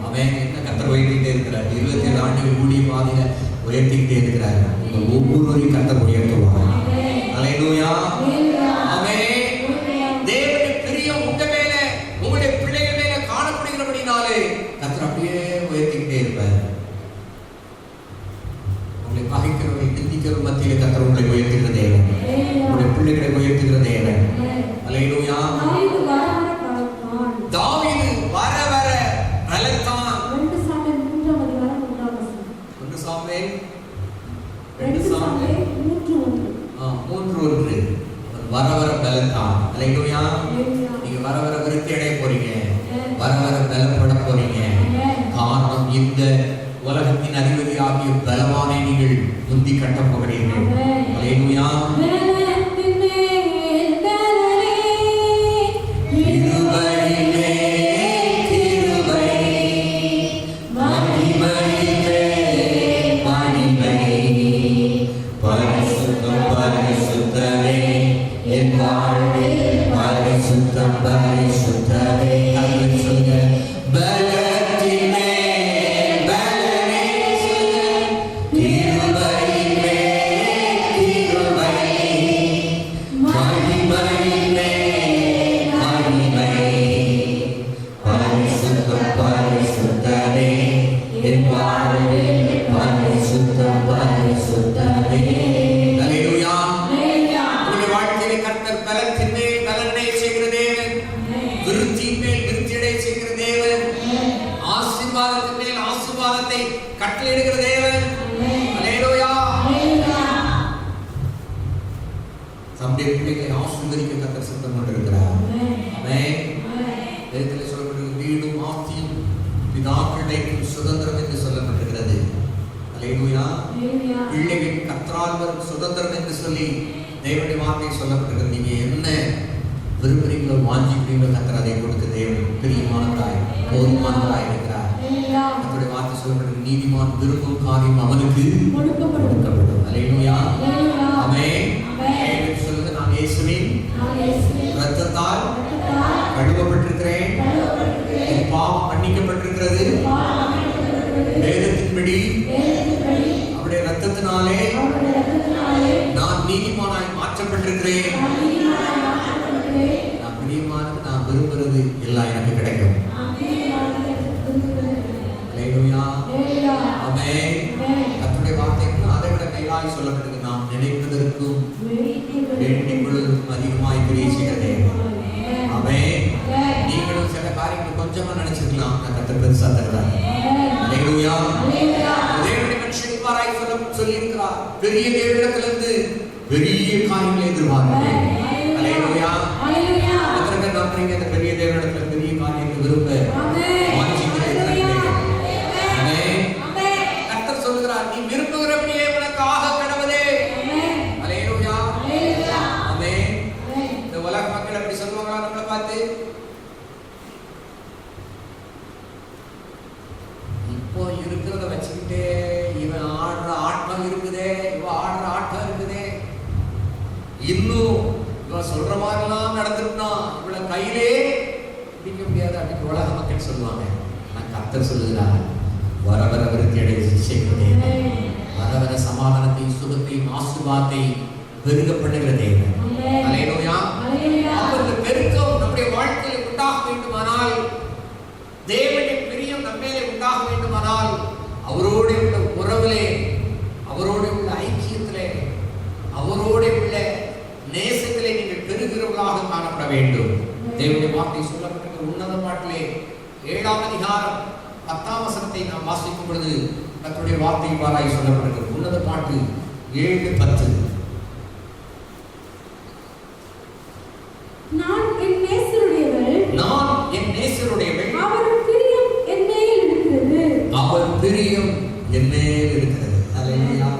அவன் என்ன கர்த்தர் உயர்த்திக்கிட்டே இருக்கிறார். 27 ஆண்டுகள் ஊழிய பாதையில உயர்த்திக்கிட்டே இருக்கிறார். ஒவ்வொருவரையும் கர்த்தர் உயர்த்துவார். அல்லேலூயா. ஆமென். தேவனுடைய பிரியம் உங்க மேல, உங்களுடைய பிள்ளைகள் மேல காணப்படுகிறபடினாலே கர்த்தர் அப்படியே உயர்த்திக்கிட்டே இருப்பார். உங்களை பகைக்கிறவர்கள் நிந்திக்கிறவர்கள் மத்தியில கர்த்தர் உங்களை உயர்த்துகிற தேவன். உங்களுடைய பிள்ளைகளை உயர்த்துகிற தேவன். அல்லேலூயா. தாவீது வர வர பலத்தான். 2 சாமுவேல் 3ஆம் அதிகாரம் 1ஆம் வசனம். 2 சாமுவேல் 3:1. வர வர பலத்தான். அல்லேலூயா. நீங்க வர வர விருத்தி அடைய போறீங்க, வர வர பலப்பட போறீங்க. காரணம், இந்த உலகத்தின் அதிபதியாகிய பலவானை நீங்கள் முந்தி கட்ட போகிறீர்கள். அல்லேலூயா. என் வாழ்வே பரிசுத்தம் பரிசுத்தமே. அல்லேலூயா. உங்களுடைய வாழ்க்கையிலே கர்த்தர் பலத்தின் மேல் பலனை செய்கிற தேவன், விருத்தியின் மேல் விருத்தியடை செய்கிற தேவன், ஆசீர்வாதத்தின் மேல் ஆசீர்வாதத்தை கட்டளையிடுகிற தேவன். அல்லேலூயா. தம்முடைய பிள்ளைகளை ஆசீர்வதிக்க கர்த்தர் சித்தம் கொண்டிருக்கிறார். ஆமென். வேதத்தில் சொல்லப்பட்டிருக்கிறது, வீடும் ஆஸ்தியும் பிதாக்களுடைய சுதந்திரம் என்று சொல்லப்பட்டிருக்கிறது. அல்லேலூயா. பிள்ளைகள் கர்த்தரால் வரும் சுதந்திரம் என்று சொல்லி தேவனுடைய வார்த்தை சொல்லப்பட்டிருக்கிறது. நீங்க என்ன விரும்புறீங்களோ வாஞ்சிக்கிறீங்களோ கர்த்தர் அதை கொடுக்க தேவன் பிரியமானவராய் போதுமானவராய் இருக்கிறார். கர்த்தருடைய வார்த்தை சொல்லப்பட்டிருக்கிறது, நீதிமான் விரும்பும் காரியம் அவனுக்கு கொடுக்கப்படும். அல்லேலூயா. ஆமென். வேதம் சொல்லுது, நான் இயேசுவின் இரத்தத்தால் கழுவப்பட்டிருக்கிறேன், என் பாவம் மன்னிக்கப்பட்டிருக்கிறது. வேதத்தின்படி அவருடைய இரத்தத்தினாலே நான் நீதிமானாய் மாற்றப்பட்டிருக்கிறேன். நான் பிரியமானது, நான் விரும்புறது எல்லாம் எனக்கு கிடைக்கும். அல்லேலூயா. ஆமென். கர்த்தருடைய வார்த்தைக்கு அதை விட மேலாய் சொல்லப்பட்டது, நாம் நினைப்பதற்கும் வேண்டிக் கொள்வதற்கும் அதிகமாய் கிரியை செய்கிற தேவன். ஆமென். நீங்களும் சில காரியங்கள் கொஞ்சமா நினைச்சிருக்கலாம், நான் கர்த்தர் பெருசா தருவார். அல்லேலூயா. தேவனுடைய மனுஷன் இவ்வாறாய் சொல்லியிருக்கிறார், பெரிய தேவனிடத்திலிருந்து பெரிய காரியங்களை எதிர்பார்க்கிறேன். அல்லேலூயா. எத்தனை நம்புறீங்க இந்த பெரிய தேவனிடத்துல பெரிய காரியத்தை விரும்ப வாஞ்சிக்கிறேன்? ஆமென். கர்த்தர் சொல்லுகிறார், நீ விரும்புகிறபடியே உனக்கு ஆக கடவுளே. அல்லேலூயா. ஆமென். இந்த உலக மக்கள் அப்படி சொல்லுவாங்களா நம்மளை பார்த்து? இப்போ இருக்கிறத வச்சுக்கிட்டே இவன் ஆடுற ஆட்டம் இருக்குதே, இவ ஆடுற ஆட்டம் இருக்குதே, இன்னும் இவன் சொல்ற மாதிரிலாம் நடந்துருந்தா இவளை கையிலே பிடிக்க முடியாது அப்படின்னு உலக மக்கள் சொல்லுவாங்க. நான் கர்த்தர் சொல்லுகிறார், வர வர விருத்தி அடைய செய்கிற தேவன், வர வர சமாதானத்தையும் சுகத்தையும் ஆசீர்வாதத்தையும் பெருக பண்ணுகிற தேவன். அல்லேலூயா. அந்த பெருக்கம் நம்முடைய வாழ்க்கையில் உண்டாக வேண்டுமானால், தேவனுடைய பிரியம் நம்மேலே உண்டாக வேண்டுமானால், அவரோடு உள்ள உறவிலே, அவரோடு உள்ள ஐக்கியத்திலே, அவரோடு உள்ள நேசத்திலே நீங்கள் பெருகிறவர்களாக காணப்பட வேண்டும். தேவனுடைய வார்த்தை சொல்லப்பட்டிருக்கிற உன்னத பாட்டிலே 7ஆம் அதிகாரம் 10ஆம் வசனத்தை நாம் வாசிக்கும் பொழுது கர்த்தருடைய வார்த்தை இவ்வாறாய் சொல்லப்பட்டிருக்கிறது. உன்னத பாட்டு 7:10. நான் என் நேசருடையவள், அவர் பிரியம் என் மேல் இருக்கிறது. அவர் பிரியம் என் மேல் இருக்கிறது. அல்லேலூயா.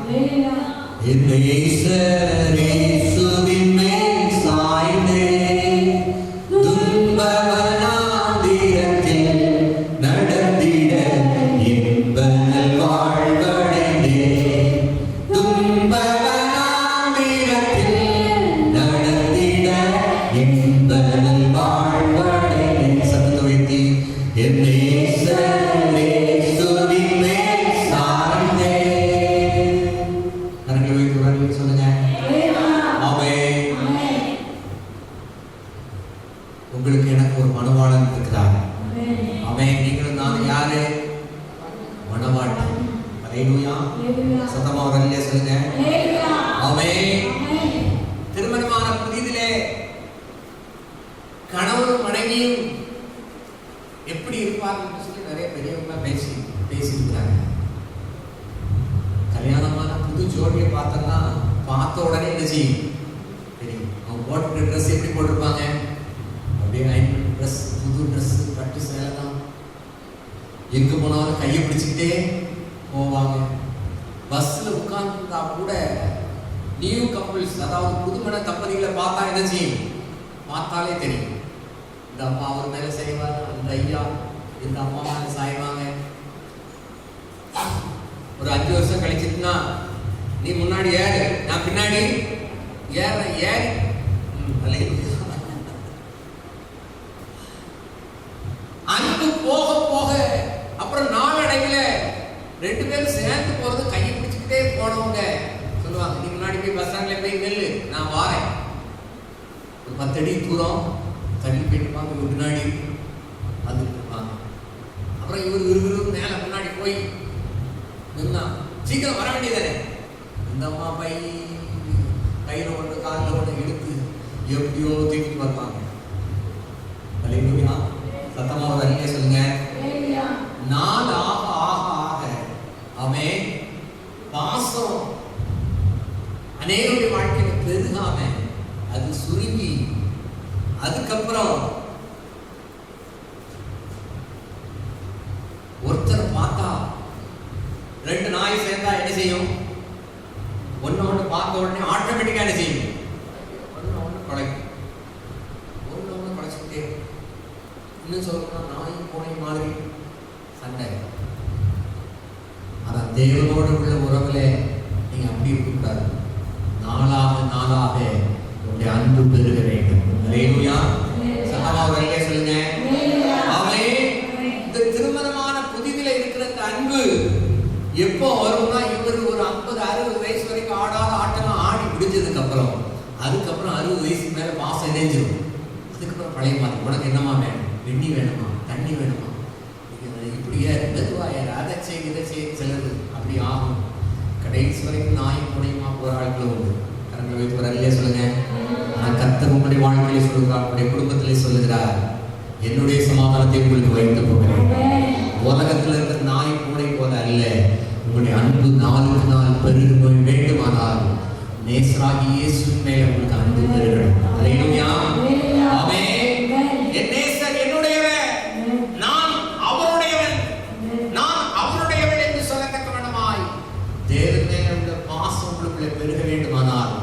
என் நேசர் இயேசுவின் மேல் சாய்ந்தே துன்ப வனாந்திரத்தில் நடந்திட இன்ப நல்வாழ்வடைந்தே. துன்ப வனாந்திரத்தில் நடந்திட இன்ப நல்வாழ்வடைந்தே. சத்தத்தை உயர்த்தி, என் நேசர் இயேசுவின் மேல் சாய்ந்தே. கரங்களை உயர்த்தி வரவேற்று சொல்லுங்க. ஆமென். உங்களுக்கு எனக்கு ஒரு மணவாளன் இருக்கிறார். ஆமென். நீங்களும் நான் யாரு? மணவாளன். அல்லேலூயா. சத்தமா ஒரு அல்லேலூயா சொல்லுங்க. ஆமென். திருமணமான புதிதிலே கணவனும் மனைவியும் எப்படி இருப்பார்கள் சொல்லி நிறைய பெரியவங்க பேசியிருக்கிறாங்க. கல்யாணமான புது ஜோடியை பார்த்தோம்னா பார்த்த உடனே என்ன செய்யும் தெரியும். அவங்க போட்டுக்கிற ட்ரெஸ் எப்படி போட்டிருப்பாங்க, அப்படியே அயன்மெண்ட் ட்ரெஸ், புது ட்ரெஸ், பட்டு சேலை தான். எங்க போனாலும் கையை பிடிச்சிக்கிட்டே போவாங்க. பஸ்ல உட்கார்ந்துருந்தா கூட நியூ கப்புள்ஸ், அதாவது புதுமண தம்பதிகளை பார்த்தா என்ன செய்யும், பார்த்தாலே தெரியும். இந்த அப்பா அவர் மேல செய்வார், அந்த ஐயா இந்த அம்மா மேல சாய்வாங்க. ஒரு 5 வருஷம் கழிச்சிட்டுனா நீ முன்னாடி ஏறு, நான் பின்னாடி ஏறி அன்பு போக போக அப்புறம் நாளடைவில் 2 பேரும் சேர்ந்து போறது கையை பிடிச்சுக்கிட்டே போனவங்க சொல்லுவாங்க, நீ முன்னாடி போய் பஸ் ஸ்டாண்ட்ல போய் நெல்லு, நான் வாரேன். ஒரு 10 அடி தூரம் தள்ளி போயிட்டுப்பாங்க, இவர் முன்னாடி வந்துட்டு இருப்பாங்க. அப்புறம் இவர் மேல முன்னாடி போய் சீக்கிரம் வர வேண்டியதானே. இந்த அம்மா கையில ஒன்று காலில் ஒன்று எடுத்து எப்படியோ தூக்கிட்டு வருவாங்க. அல்லேலூயா. சத்தமா ஒரு அறிக்கை சொல்லுங்க. நாள் ஆக ஆக ஆக அவன் பாசம் அநேகருடைய வாழ்க்கையில பெருகாம அது சுருங்கி, அதுக்கப்புறம் ஒருத்தர் பார்த்தா ரெண்டு நாய் சேர்ந்தா என்ன செய்யும்? ஒன்னு பார்த்த உடனே ஆட்டோமேட்டிக்கா என்ன செய்யும்? ஒன்னு குலைக்கும். ஒன்னு குலைச்சுக்கிட்டே. இன்னும் சொல்லணும், நாய் பூனை மாதிரி சண்டை. ஆனா தேவனோடு உள்ள உறவுல நீங்க அப்படி இருக்கக்கூடாது. நாளாக நாளாக உங்களுடைய அன்பு பெருக வேண்டும். அல்லேலூயா. சத்தமா ஒரு அல்லேலூயா சொல்லுங்க. ஆமென். இந்த திருமணமான புதிதில இருக்கிற அந்த அன்பு எப்போ வரும்னா, இவர் ஒரு 50-60 வயசு வரைக்கும் ஆடாத ஆட்டெல்லாம் ஆடி முடிஞ்சதுக்கு அப்புறம், அதுக்கப்புறம் 60 வயசுக்கு மேல பாசம் இணைஞ்சிடும். அதுக்கப்புறம் பழைய மாதிரி உனக்கு என்னமா வேணும்? வெண்ணி வேணுமா? தண்ணி வேணுமா? இப்படியே மெதுவாக அதை செய்ய இதை செய்ய சிலது அப்படி ஆகும். கடைசி வரைக்கும் நாயும் முனையுமா போகிற ஆட்களும் உண்டு. கரங்களை வைத்து ஒரு அல்லையே சொல்லுங்க. நான் கர்த்தர் உங்களுடைய வாழ்க்கையிலே சொல்லுகிறார், உங்களுடைய குடும்பத்திலே சொல்லுகிறார், என்னுடைய சமாதானத்தை உங்களுக்கு வைத்து போகிறேன். உலகத்தில் இருக்கிற நாய் பூனை போல அல்ல. உங்களுடைய அன்பு நாளுக்கு நாள் பெருக வேண்டுமானால் நேசராகி இயேசுவின் மேல் உங்களுக்கு அன்பு பெருகணும். அல்லேலூயா. ஆமென். என் நேசர் என்னுடையவன், நான் அவருடையவன், நான் அவருடையவன் என்று சொல்லத்தக்க வேண்டுமாய் தேவன் மேல் உள்ள பாசம் உங்களுக்குள்ளே பெருக வேண்டுமானால்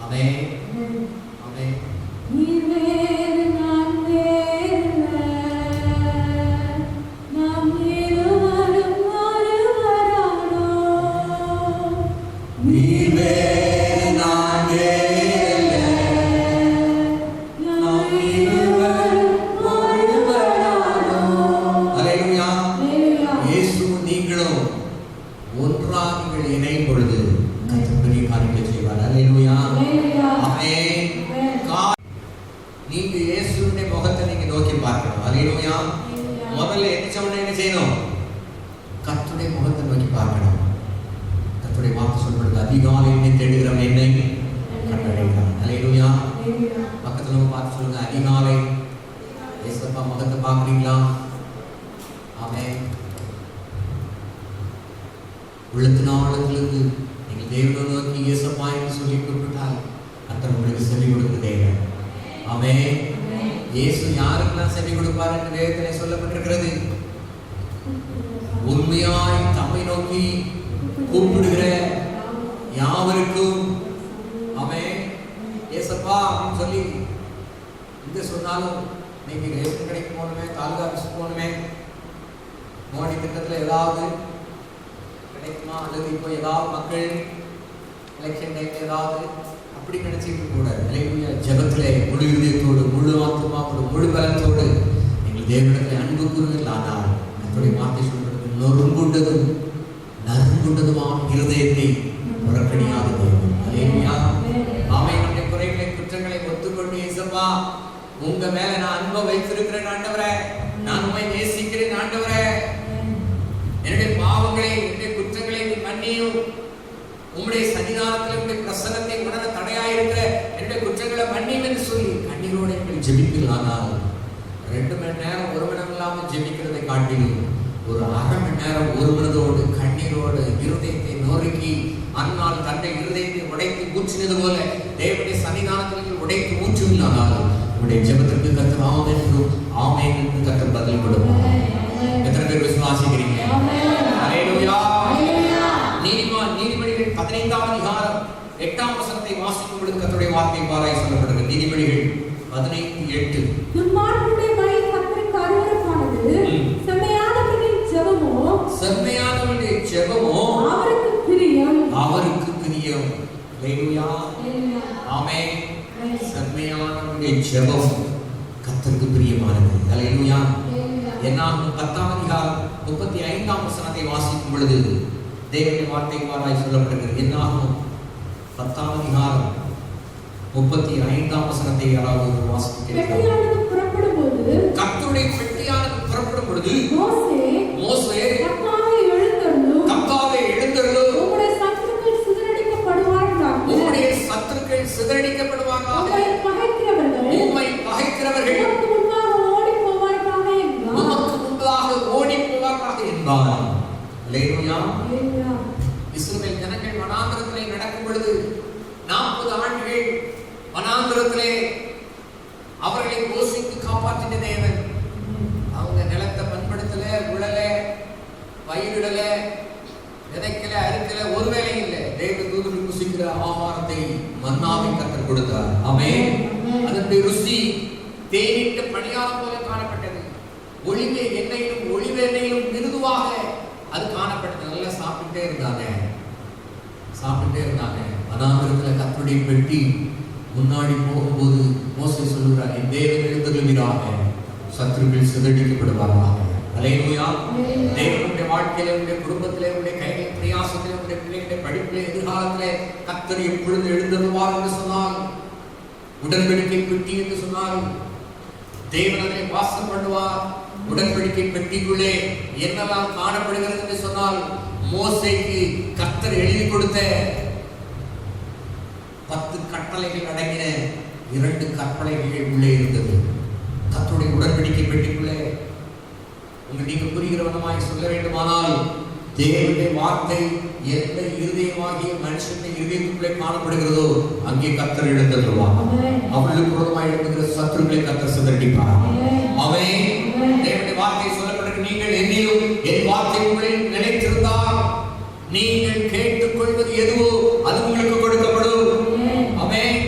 ஆமென். ஆமென். நீங்க இயேசுவின் முகத்தை நீங்க நோக்கி பார்க்கணும். அல்லேலூயா. முதல்ல எச்சவனே என்ன செய்யணும்? கர்த்தருடைய முகத்தை நோக்கி பார்க்கணும். கர்த்தருடைய வார்த்தை சொல்றது, அதிகாலை என்னை தேடுகிறவன் என்னை கண்டடைகிறான். அல்லேலூயா. பக்கத்துல பார்த்து சொல்லுங்க, அதிகாலை இயேசுப்பா முகத்தை பார்க்குறீங்களா? ஆமென். உள்ளத்தினாலிருந்து நீங்கள் தேவனை நோக்கி இயேசுப்பா என்று சொல்லி கூப்பிட்டால் கர்த்தர் உங்களுக்கு செவி கொடுக்க தேவன். ஆமென். இயேசு யாருக்கெல்லாம் செவி கொடுப்பார் என்று வேதத்திலே சொல்லப்பட்டிருக்கிறது? உண்மையாய் தம்மை நோக்கி கூப்பிடுகிற யாவருக்கும். ஆமென். இயேசுப்பா அப்படின்னு சொல்லி எங்க சொன்னாலும், நீங்க ரேஷன் கடைக்கு போகணுமே, தாலுகா ஆஃபீஸ் போகணுமே, மோடி திட்டத்தில் ஏதாவது கிடைக்குமா, அல்லது இப்போ ஏதாவது மக்கள் எலெக்ஷன் டைம்ல ஏதாவது அப்படி நினைச்சிட்டு கூடாது. அல்லேலூயா. ஜெபத்திலே முழு இதயத்தோடு, முழு ஆத்துமாவோடு, முழு பலத்தோடு எங்கள் தேவனிடத்தில் அன்பு கூறுங்கள். ஆனால் நம்முடைய வார்த்தை சொல்றது, நொறுங்குண்டதும் நறுங்குண்டதுமான இருதயத்தை புறக்கணியாத தேவன். அல்லேலூயா. ஆமென். நம்முடைய குறைகளை குற்றங்களை ஒத்துக்கொண்டு, இயேசுப்பா உங்க மேல நான் அன்பை வைத்திருக்கிறேன் ஆண்டவரே, நான் உம்மை நேசிக்கிறேன் ஆண்டவரே, என்னுடைய பாவங்களை என்னுடைய குற்றங்களை மன்னியும், உம்முடைய சன்னிதானத்தில் உம்முடைய பிரசன்னத்தை உணர தடையாயிருக்கிற என்னுடைய குற்றங்களை மன்னியும் என்று சொல்லி கண்ணீரோடு எங்களை ஜெபிக்கலானால் 2 மணி நேரம் 1 மணி நேரம் இல்லாமல் ஜெபிக்கிறதை காட்டிலும் ஒரு அரை மணி நேரம் ஒரு மனதோடு கண்ணீரோடு இருதயத்தை நொறுக்கி, அன்னால் தன்னை இருதயத்தை உடைத்து ஊற்றினது போல தேவனுடைய சன்னிதானத்தில் உடைத்து ஊற்றுவீர்களானால் உங்களுடைய ஜெபத்திற்கு கர்த்தர் ஆமென் என்றும் ஆமென் என்று கர்த்தர் பதில் கொடுப்பார். எத்தனை பேர் விசுவாசிக்கிறீங்க? அல்லேலூயா. நீதிமொழிகள் 15ஆம் அதிகாரம் 8ஆம் வசனத்தை வாசிக்கும் பொழுது கர்த்தருடைய வார்த்தை பாராய் சொல்லப்படுகிறது. நீதிமொழிகள் 15:8. துன்மார்க்கனுடைய வழி கர்த்தருக்கு அருவருப்பானது, செம்மையானவனுடைய ஜெபமோ அவருக்கு பிரியம். அல்லேலூயா. ஆமென். செம்மையானவனுடைய ஜெபம் கர்த்தருக்கு பிரியமானது. அல்லேலூயா. என்னாகும் 10ஆம் அதிகாரம் 35ஆம் வசனத்தை வாசிக்கும் பொழுது தேவனுடைய வார்த்தை பாராய் சொல்லப்படுகிறது. என்னாகும் 10ஆம் அதிகாரம் 35ஆம் வசனத்தை யாராவது வாசிக்கிறீர்களா? புறப்படும்போது கர்த்தருடைய பெட்டியானது புறப்படும் பொழுது மோசே கர்த்தாவே எழுந்தருளும் இருந்தான். அல்லேலூயா. அல்லேலூயா. இஸ்ரவேல் ஜனங்கள் வனாந்திரத்திலே நடக்கும் பொழுது 40 ஆண்டுகள் வனாந்திரத்திலே அவர்களை போஷித்து காப்பாற்றின தேவன். அவங்க நிலத்தை பண்படுத்தல, உழல, பயிரிடல, விதைக்கல, அறுக்கல, ஒரு வேலையும் இல்லை. தேவ தூதர்கள் புசிக்கிற ஆகாரத்தை மன்னாவை கர்த்தர் கொடுத்தார். ஆமென். அதனுடைய ருசி தேனிட்ட பணியாரம் போல காணப்பட்டது. ஒளிவே எண்ணெயிலும் ஒளிவே எண்ணெயிலும் மிருதுவாக அது காணப்பட்டது. நல்லா சாப்பிட்டே இருந்தாங்க. வனாந்திரத்துல கர்த்தருடைய பெட்டி முன்னாடி போகும்போது மோசே சொல்லுகிறார், என் தேவன் எழுந்தருளுவீராக, சத்துருக்கள் சிதறடிக்கப்படுவார்களாக. அல்லேலூயா. தேவனுடைய வாழ்க்கையில, உங்களுடைய குடும்பத்திலே, உங்களுடைய கைகளின் பிரயாசத்திலே, உங்களுடைய பிள்ளைகளுடைய படிப்பிலே, எதிர்காலத்திலே கர்த்தர் எப்பொழுது எழுந்தருள்வார் என்று சொன்னால், உடன்படிக்கை பெட்டி என்று சொன்னால் தேவன் அதிலே வாசம் பண்ணுவார். உடன்படிக்கை பெட்டிக்குள்ளே என்னெல்லாம் காணப்படுகிறது என்று சொன்னால், மோசேக்கு கர்த்தர் எழுதி கொடுத்த 10 கட்டளைகள் அடங்கின 2 கற்பனைகள் உள்ளே இருந்தது. கர்த்தருடைய உடன்படிக்கை பெட்டிக்குள்ளே நீங்க புரிகிற விதமாய் சொல்ல வேண்டுமானால், தேவனுடைய வார்த்தை எந்த இருதயமாகிய மனுஷனுடைய இருதயத்துக்குள்ளே காணப்படுகிறதோ அங்கே கர்த்தர் எழுந்தருள்வார். அவர்களுக்கு விரோதமாய் எழுந்துகிற சத்துருக்களை கர்த்தர் சிதறடிப்பார். ஆமென். தேவனுடைய வார்த்தை சொல்லப்படுகிறது, நீங்கள் என்னையும் என் வார்த்தை உங்களில் நிலைத்திருந்தால் நீங்கள் கேட்டுக்கொள்வது எதுவோ அது உங்களுக்கு கொடுக்கப்படும். ஆமென்.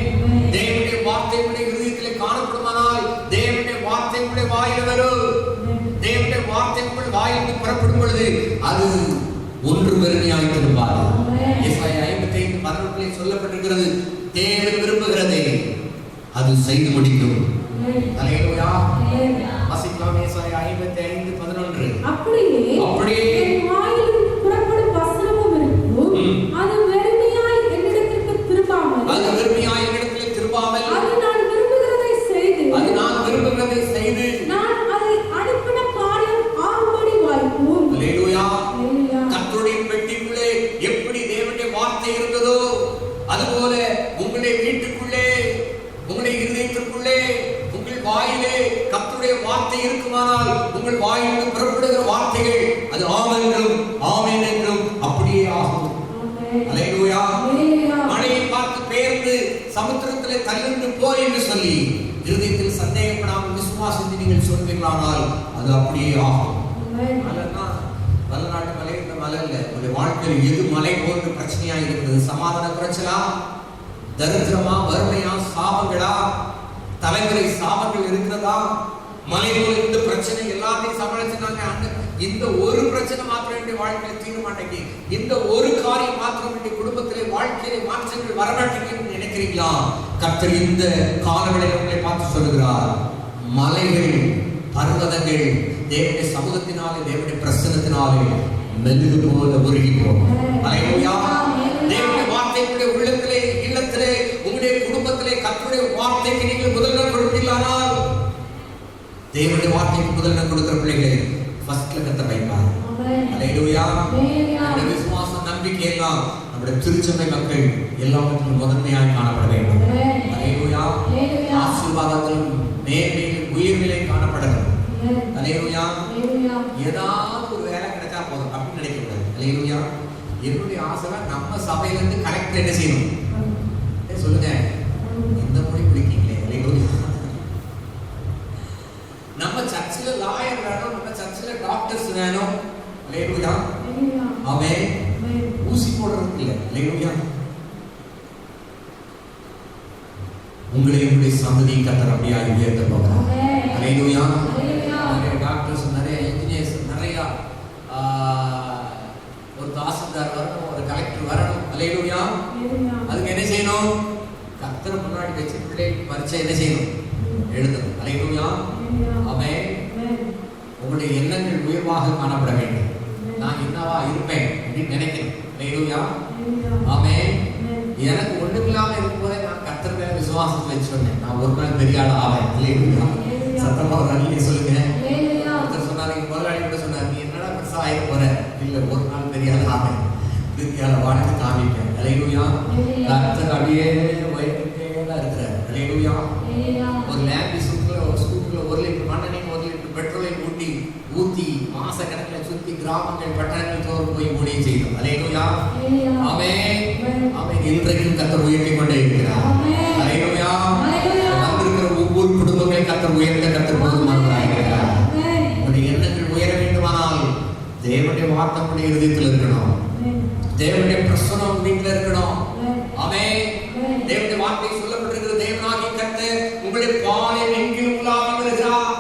தேவனுடைய வார்த்தை உங்களுடைய இருதயத்திலே காணப்படுமானால், தேவனுடைய வார்த்தை உங்களுடைய வாயில் வரும். தேவனுடைய வார்த்தை உங்கள் வாயிலிருந்து புறப்படும் பொழுது அது ஒன்று வெறுமையாய் திரும்பாது. எசாயா 55:11 சொல்லப்பட்டிருக்கிறது, தேவன் விரும்புகிறதை அது செய்து முடிக்கும். அல்லேலூயா. வாசிக்கலாம் எசாயா 55:11. அப்படியே என் வாயிலிருந்து புறப்படும் வசனமும் இருக்கும், அது வெறுமையாய் என்னிடத்திற்கு திரும்பாமல், அது நான் விரும்புகிறதை செய்து நான் அதை அனுப்பின காரியம் ஆகும்படி வாய்க்கும். அல்லேலூயா. கர்த்தருடைய பெட்டிக்குள்ளே எப்படி தேவனுடைய வார்த்தை இருந்ததோ அதுபோல உங்களுடைய வீட்டுக்குள்ளே, உங்களுடைய இருதயத்திற்குள்ளே, உங்கள் வாயிலே கர்த்தருடைய வார்த்தை இருக்குமானால், உங்கள் வாயிலிருந்து புறப்படுகிற வார்த்தைகள் அது ஆமென் என்றும் ஆமென் என்றும் அப்படியே ஆகும். அல்லேலூயா. மழையை பார்த்து பெயர்ந்து சமுத்திரத்திலே தள்ளிண்டு போ என்று சொல்லி இருதயத்தில் சந்தேகப்படாமல் விசுவாசத்தை நீங்கள் சொல்வீர்களானால் அது அப்படியே ஆகும். மலைன்னா மலைநாட்டு மலை, இந்த மலை இல்லை. உங்களுடைய வாழ்க்கையில் எது மலை போன்ற பிரச்சனையா இருக்கிறது? சமாதான குறைச்சலா, தரித்திரமா, வறுமையா, சாபங்களா, தலைமுறை சாபங்கள் இருக்கிறதா? மலை போல இந்த பிரச்சனை எல்லாத்தையும் சமாளிச்சுனாங்க. இந்த ஒரு பிரச்சனை மாத்திரம் என்னுடைய வாழ்க்கையில தீர மாட்டேங்குது, இந்த ஒரு காரியம் மாத்திரம் என்னுடைய குடும்பத்திலே வாழ்க்கையிலே மாற்றங்கள் வரமாட்டேங்குன்னு நினைக்கிறீங்களா? கர்த்தர் இந்த காலங்களில் உங்களை பார்த்து சொல்லுகிறார், மலைகள், பர்வதங்கள் தேவனுடைய சமூகத்தினாலே, தேவனுடைய பிரசன்னத்தினாலே மெல்லுது போல உருகி போகும். அல்லேலூயா. தேவனுடைய வார்த்தைகளுடைய உள்ளத்திலே, இல்லத்திலே, உங்களுடைய குடும்பத்திலே கர்த்தருடைய வார்த்தைக்கு நீங்கள் முதலிடம் கொடுப்பீர்களானால், தேவனுடைய வார்த்தைக்கு முதலிடம் கொடுக்கிற பிள்ளைகளை ஃபர்ஸ்ட்ல கர்த்தர் வைப்பார். அல்லேலூயா. நம்முடைய விசுவாசம், நம்பிக்கை எல்லாம் நம்முடைய திருச்சபை மக்கள் எல்லாவற்றிலும் முதன்மையாக காணப்பட வேண்டும். அல்லேலூயா. ஆசீர்வாதத்திலும் நேர்மையிலும் உயர்நிலை காணப்படணும். அல்லேலூயா. ஏதாவது ஒரு வேலை கிடைச்சா போதும் அப்படின்னு நினைக்கக்கூடாது. அல்லேலூயா. என்னுடைய ஆசை நம்ம சபையில இருந்து கரெக்ட் என்ன செய்யணும் சொல்லுங்க, இந்த மொழி பிடிக்கீங்களே. அல்லேலூயா. நம்ம சர்ச்சில் லாயர் வேணும், நம்ம சர்ச்சில் டாக்டர்ஸ் வேணும். அல்லேலூயா. ஆமென். ஊசி போடுறது இல்லை. அல்லேலூயா. உங்களை உங்களுடைய சந்ததியை கர்த்தர் அப்படியே உயர்த்த போகிறார். அல்லேலூயா. நிறைய டாக்டர்ஸ், நிறைய இன்ஜினியர்ஸ், நிறைய ஒரு தாசில்தார் வரணும், ஒரு கலெக்டர் வரணும். அல்லேலூயா. அதுக்கு என்ன செய்யணும்? கர்த்தர் முன்னாடி வச்சு பிள்ளைகளுக்கு பரிச்சை என்ன செய்யணும்? எழுதணும். அல்லேலூயா. ஆமென். உங்களுடைய எண்ணங்கள் உயர்வாக காணப்பட வேண்டும். நான் என்னவா இருப்பேன் அப்படின்னு நினைக்கிறேன். அல்லேலூயா. ஆமென். எனக்கு ஒண்ணுமில்லாம இருக்கும்போதே நான் கர்த்தர் மேல விசுவாசத்தை வச்சு சொன்னேன், நான் ஒரு நாள் பெரிய ஆள் ஆவேன். அல்லேலூயா. சத்தமா ஒரு நாள் சொல்லுங்க. ஒருத்தர் சொன்னாரு, முதலாளி கூட சொன்னார், நீ என்னடா பெருசா ஆயிட போற? இல்ல, ஒரு நாள் பெரிய ஆள் ஆவேன், பெரிய ஆள் வாழ்க்கை காமிப்பேன். அல்லேலூயா. கர்த்தர் அப்படியே வயிற்றுட்டே தான் இருக்கிறார். அல்லேலூயா. ஒரு லேம்பி ஸ்கூட்டர்ல 1 லிட்டர் மண்ணெண்ணெய் 1 லிட்டர் பெட்ரோலை ஊட்டி ஊத்தி மாச கணக்கில் சுத்தி கிராமங்கள் பட்டணங்கள் தோறும் போய் ஊழியம் செய்தோம். அல்லேலூயா. ஆமென். ஆமென். இன்றைக்கும் கர்த்தர் உயர்த்தி கொண்டே இருக்கிறார். அல்லேலூயா. வந்திருக்கிற ஒவ்வொரு குடும்பங்களை கர்த்தர் உயர்த்த கர்த்தர் போதுமானவராக இருக்கிறார். உங்களுடைய எண்ணங்கள் உயர வேண்டுமானால் தேவனுடைய வார்த்தை உங்களுடைய இருதயத்தில் இருக்கணும். தேவனுடைய பிரசன்னம் வீட்டில் இருக்கணும். ஆமென். தேவனுடைய வார்த்தை சொல்லப்பட்டிருக்கிறது. தேவனாகிய கர்த்தர் உங்களுடைய பாளையம் எங்கிலும் உலாவி வருகிறார்.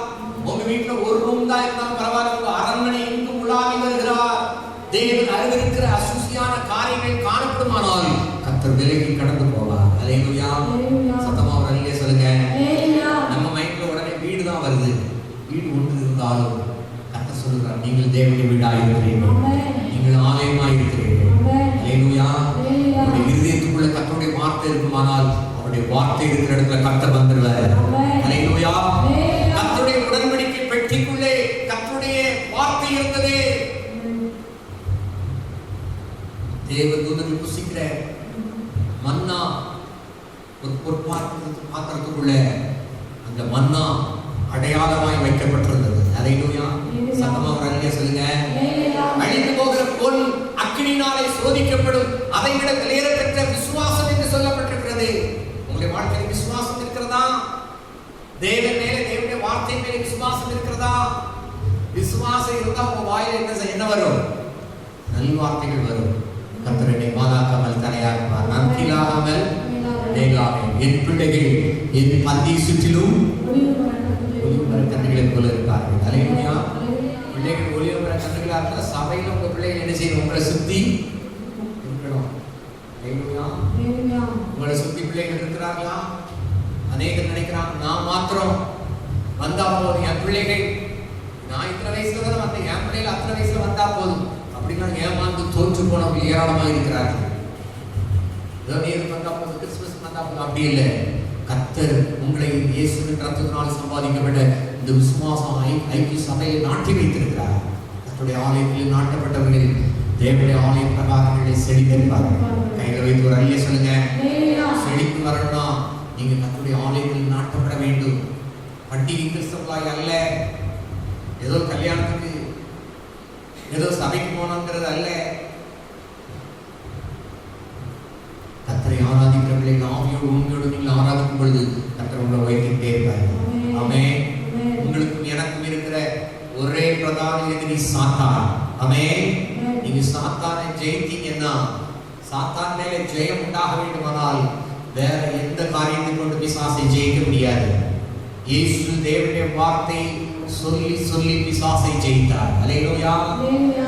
உங்க வீட்டுல ஒரு ரூம் தான் இருந்தாலும் பரவாயில்ல, உங்க அரண்மனை எங்கும் உலாவி வருகிறார். தேவன் அறிவிருக்கிற அசுசியான காரியங்கள் காணப்படுமானால் கர்த்தர் விலகி கடந்து போவார். அல்லேலூயா. சத்தமா ஒரு அல்லேலூயா சொல்லுங்க. நம்ம மைண்ட்ல உடனே வீடு தான் வருது. வீடு ஒன்று இருந்தாலும் கர்த்தர் சொல்லுகிறார், நீங்கள் தேவனுடைய வீடாக இருக்கிறீர்கள், நீங்கள் ஆலயமாய் இருக்கிறீர்கள். அல்லேலூயா. உங்களுடைய இருதயத்துக்குள்ள கர்த்தருடைய வார்த்தை இருக்குமானால் அவருடைய வார்த்தை இருக்கிற இடத்துல கர்த்தர் வந்துடுவார். அல்லேலூயா. கர்த்தருடைய உடன்படிக்கை பெட்டிக்குள்ளே கர்த்தருடைய வார்த்தை இருந்தது. தேவதூதர்கள் புசிக்கிற மன்னா ஒரு பாத்திரத்துக்குள்ள அந்த மன்னா அடையாளமாய் வைக்கப்பட்டிருந்தது. அல்லேலூயா. சத்தமா ஒரு அல்லேலூயா சொல்லுங்க. அழிந்து போகிற பொன் அக்கினியினாலே சோதிக்கப்படும், அதை விட விலையேறப்பெற்ற விசுவாசம் என்று சொல்லப்பட்டிருக்கிறது. உங்களுடைய வாழ்க்கையில் விசுவாசம் இருக்கிறதா? தேவன் மேலே, தேவனுடைய வார்த்தை மேலே விசுவாசம் இருக்கிறதா? விசுவாசம் இருந்தா உங்க வாயில என்ன வரும்? நல்வார்த்தைகள் வரும். கர்த்தர் என்னை மாதாக்காமல் தடையாக்குவார், நான் கீழாகாமல் மேலாவேன். என் பிள்ளைகள் என் பந்தி சுற்றிலும் ஒளிவுமர கன்றுகளைப் போல இருப்பார்கள். அல்லேலூயா. பிள்ளைகள் ஒளிவுமர கன்றுகளா இருந்தா சபையில உங்க பிள்ளைகள் என்ன செய்யணும்? உங்களை சுத்தி இருக்கணும். அல்லேலூயா. உங்களை சுத்தி பிள்ளைகள் இருக்கிறார்களா? அநேகர் நினைக்கிறாங்க நான் மாத்திரம் வந்தா போதும், என் பிள்ளைகள் நான் இத்தனை வயசுல தான் வந்தேன், என் பிள்ளைகள் அத்தனை வயசுல வந்தா போதும் அப்படின்னா ஏமாந்து தோற்று போனவங்க ஏராளமாக இருக்கிறார்கள். வந்தா போதும், கிறிஸ்துமஸ் வந்தா போதும், அப்படி இல்லை. கர்த்தர் உங்களை இயேசுவின் ரத்தத்தினால் சம்பாதிக்கப்பட்ட இந்த விசுவாசம் ஐக்கிய சபையை நாட்டி வைத்திருக்கிறார். கர்த்தருடைய ஆலயத்தில் நாட்டப்பட்டவர்கள் தேவனுடைய ஆலய பிரகாரங்களை செழித்திருப்பார்கள். கையில் வைத்து ஒரு அல்லேலூயா சொல்லுங்க. செழிப்பு வரணும்னா நீங்க கர்த்தருடைய ஆலயத்தில் நாட்டப்பட வேண்டும். பண்டிகை கிறிஸ்தவர்களாய் அல்ல, ஏதோ கல்யாணத்துக்கு ஏதோ சபைக்கு போனோங்கிறது அல்ல. கர்த்தரை ஆராதிக்கிறவர்களை ஆவியோடு உண்மையோடு நீங்கள் ஆராதிக்கும் பொழுது கர்த்தர் உங்களை உயர்த்திட்டே இருப்பார். ஆமென். உங்களுக்கும் எனக்கும் இருக்கிற ஒரே பிரதான எதிரி சாத்தான். ஆமென். நீங்க சாத்தானை ஜெயித்தீங்கன்னா, சாத்தான் மேலே ஜெயம் உண்டாக வேண்டுமானால் வேற எந்த காரியத்தை கொண்டு பிசாசை ஜெயிக்க முடியாது. இயேசு தேவனுடைய வார்த்தை சொல்லி சொல்லி பிசாசை ஜெயித்தார். அல்லேலூயா.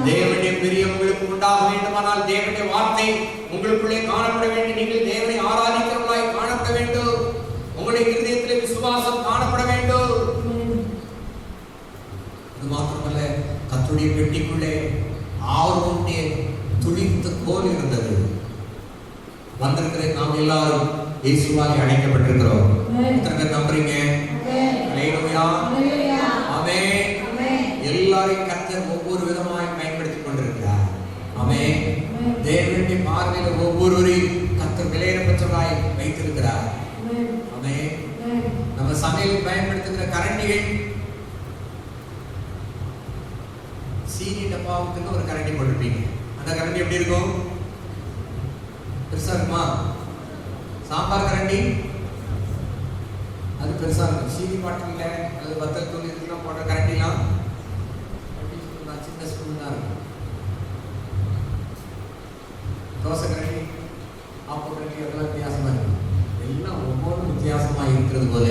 தேவனுடைய பிரியம் உங்களுக்கு உண்டாக வேண்டுமானால் தேவனுடைய வார்த்தை உங்களுக்குள்ளே காணப்பட வேண்டும். நீங்கள் தேவனை ஆராதிக்கிறவர்களாய் காணப்பட வேண்டும். உங்களுடைய இருதயத்திலே விசுவாசம் காணப்பட வேண்டும். இது மாத்திரமல்ல, கர்த்தருடைய பெட்டிக்குள்ளே ஆரோனுடைய துளிர்த்த கோல் இருந்தது. வந்திருக்கிற நாம் எல்லாரும் இயேசுவால் அழைக்கப்பட்டிருக்கிறோம். எத்தனை நம்புறீங்க? அல்லேலூயா. ஆமென். எல்லாரையும் கர்த்தர் ஒவ்வொரு விதமாய் பயன்படுத்திக் கொண்டிருக்கிறார். ஆமென். தேவனுடைய பார்வையில ஒவ்வொருவரையும் கர்த்தர் விலையேறப்பெற்றவராய் வைத்திருக்கிறார். ஆமென். நம்ம சமையல் பயன்படுத்துகிற கரண்டிகள், சீனி டப்பாவுக்குன்னு ஒரு கரண்டி போட்டிருப்பீங்க. அந்த கரண்டி எப்படி இருக்கும்? பெருசா இருக்குமா? சாம்பார் கரண்டி அது பெருசா இருக்கும். சீனி பாட்டில் அது வத்தல் தூள் இதெல்லாம் போடுற கரண்டிலாம் சின்ன ஸ்பூன் தான் இருக்கும். தோசை கரண்டி, ஆப்ப கரண்டி அதெல்லாம் வித்தியாசமா இருக்கும். எல்லாம் ஒவ்வொன்றும் வித்தியாசமா இருக்கிறது போல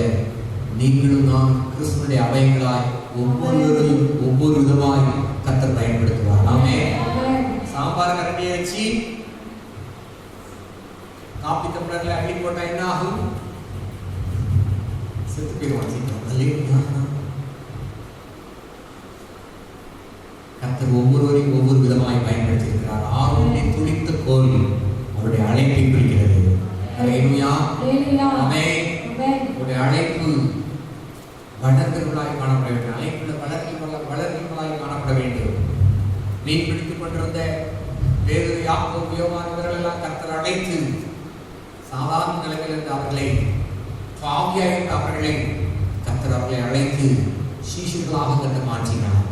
நீங்களும் நான் கிறிஸ்துவனுடைய அவைகளாய் ஒவ்வொருவரையும் ஒவ்வொரு விதமாய் கர்த்தர் பயன்படுத்துவார். ஆமென். சாம்பார் கரண்டியை வச்சு காப்பி டம்ளர்ல அள்ளி போட்டா என்ன ஆகும்? செத்து போயிடுவான். கர்த்தர் ஒவ்வொருவரையும் ஒவ்வொரு விதமாய் பயன்படுத்தி இருக்கிறார். ஆரோனுடைய துளிர்த்த கோல் அவருடைய அழைப்பை குறிக்கிறது. அல்லேலூயா. ஆமென். அவருடைய அழைப்பு வளர்கிறவர்களாய் காணப்பட வேண்டும். அழைப்புள்ள வளர்கிறவர்களாய் காணப்பட வேண்டும். மீன் பிடித்துக் கொண்டிருந்த பேதுரு, யாக்கோபு, யோவான் இவர்கள் எல்லாம் கர்த்தர் அழைத்து சாதாரண நிலையில் இருந்த அவர்களை, பாவியாய் இருந்த அவர்களை கர்த்தர் அவர்களை அழைத்து சீஷர்களாக கண்டு மாற்றினார்.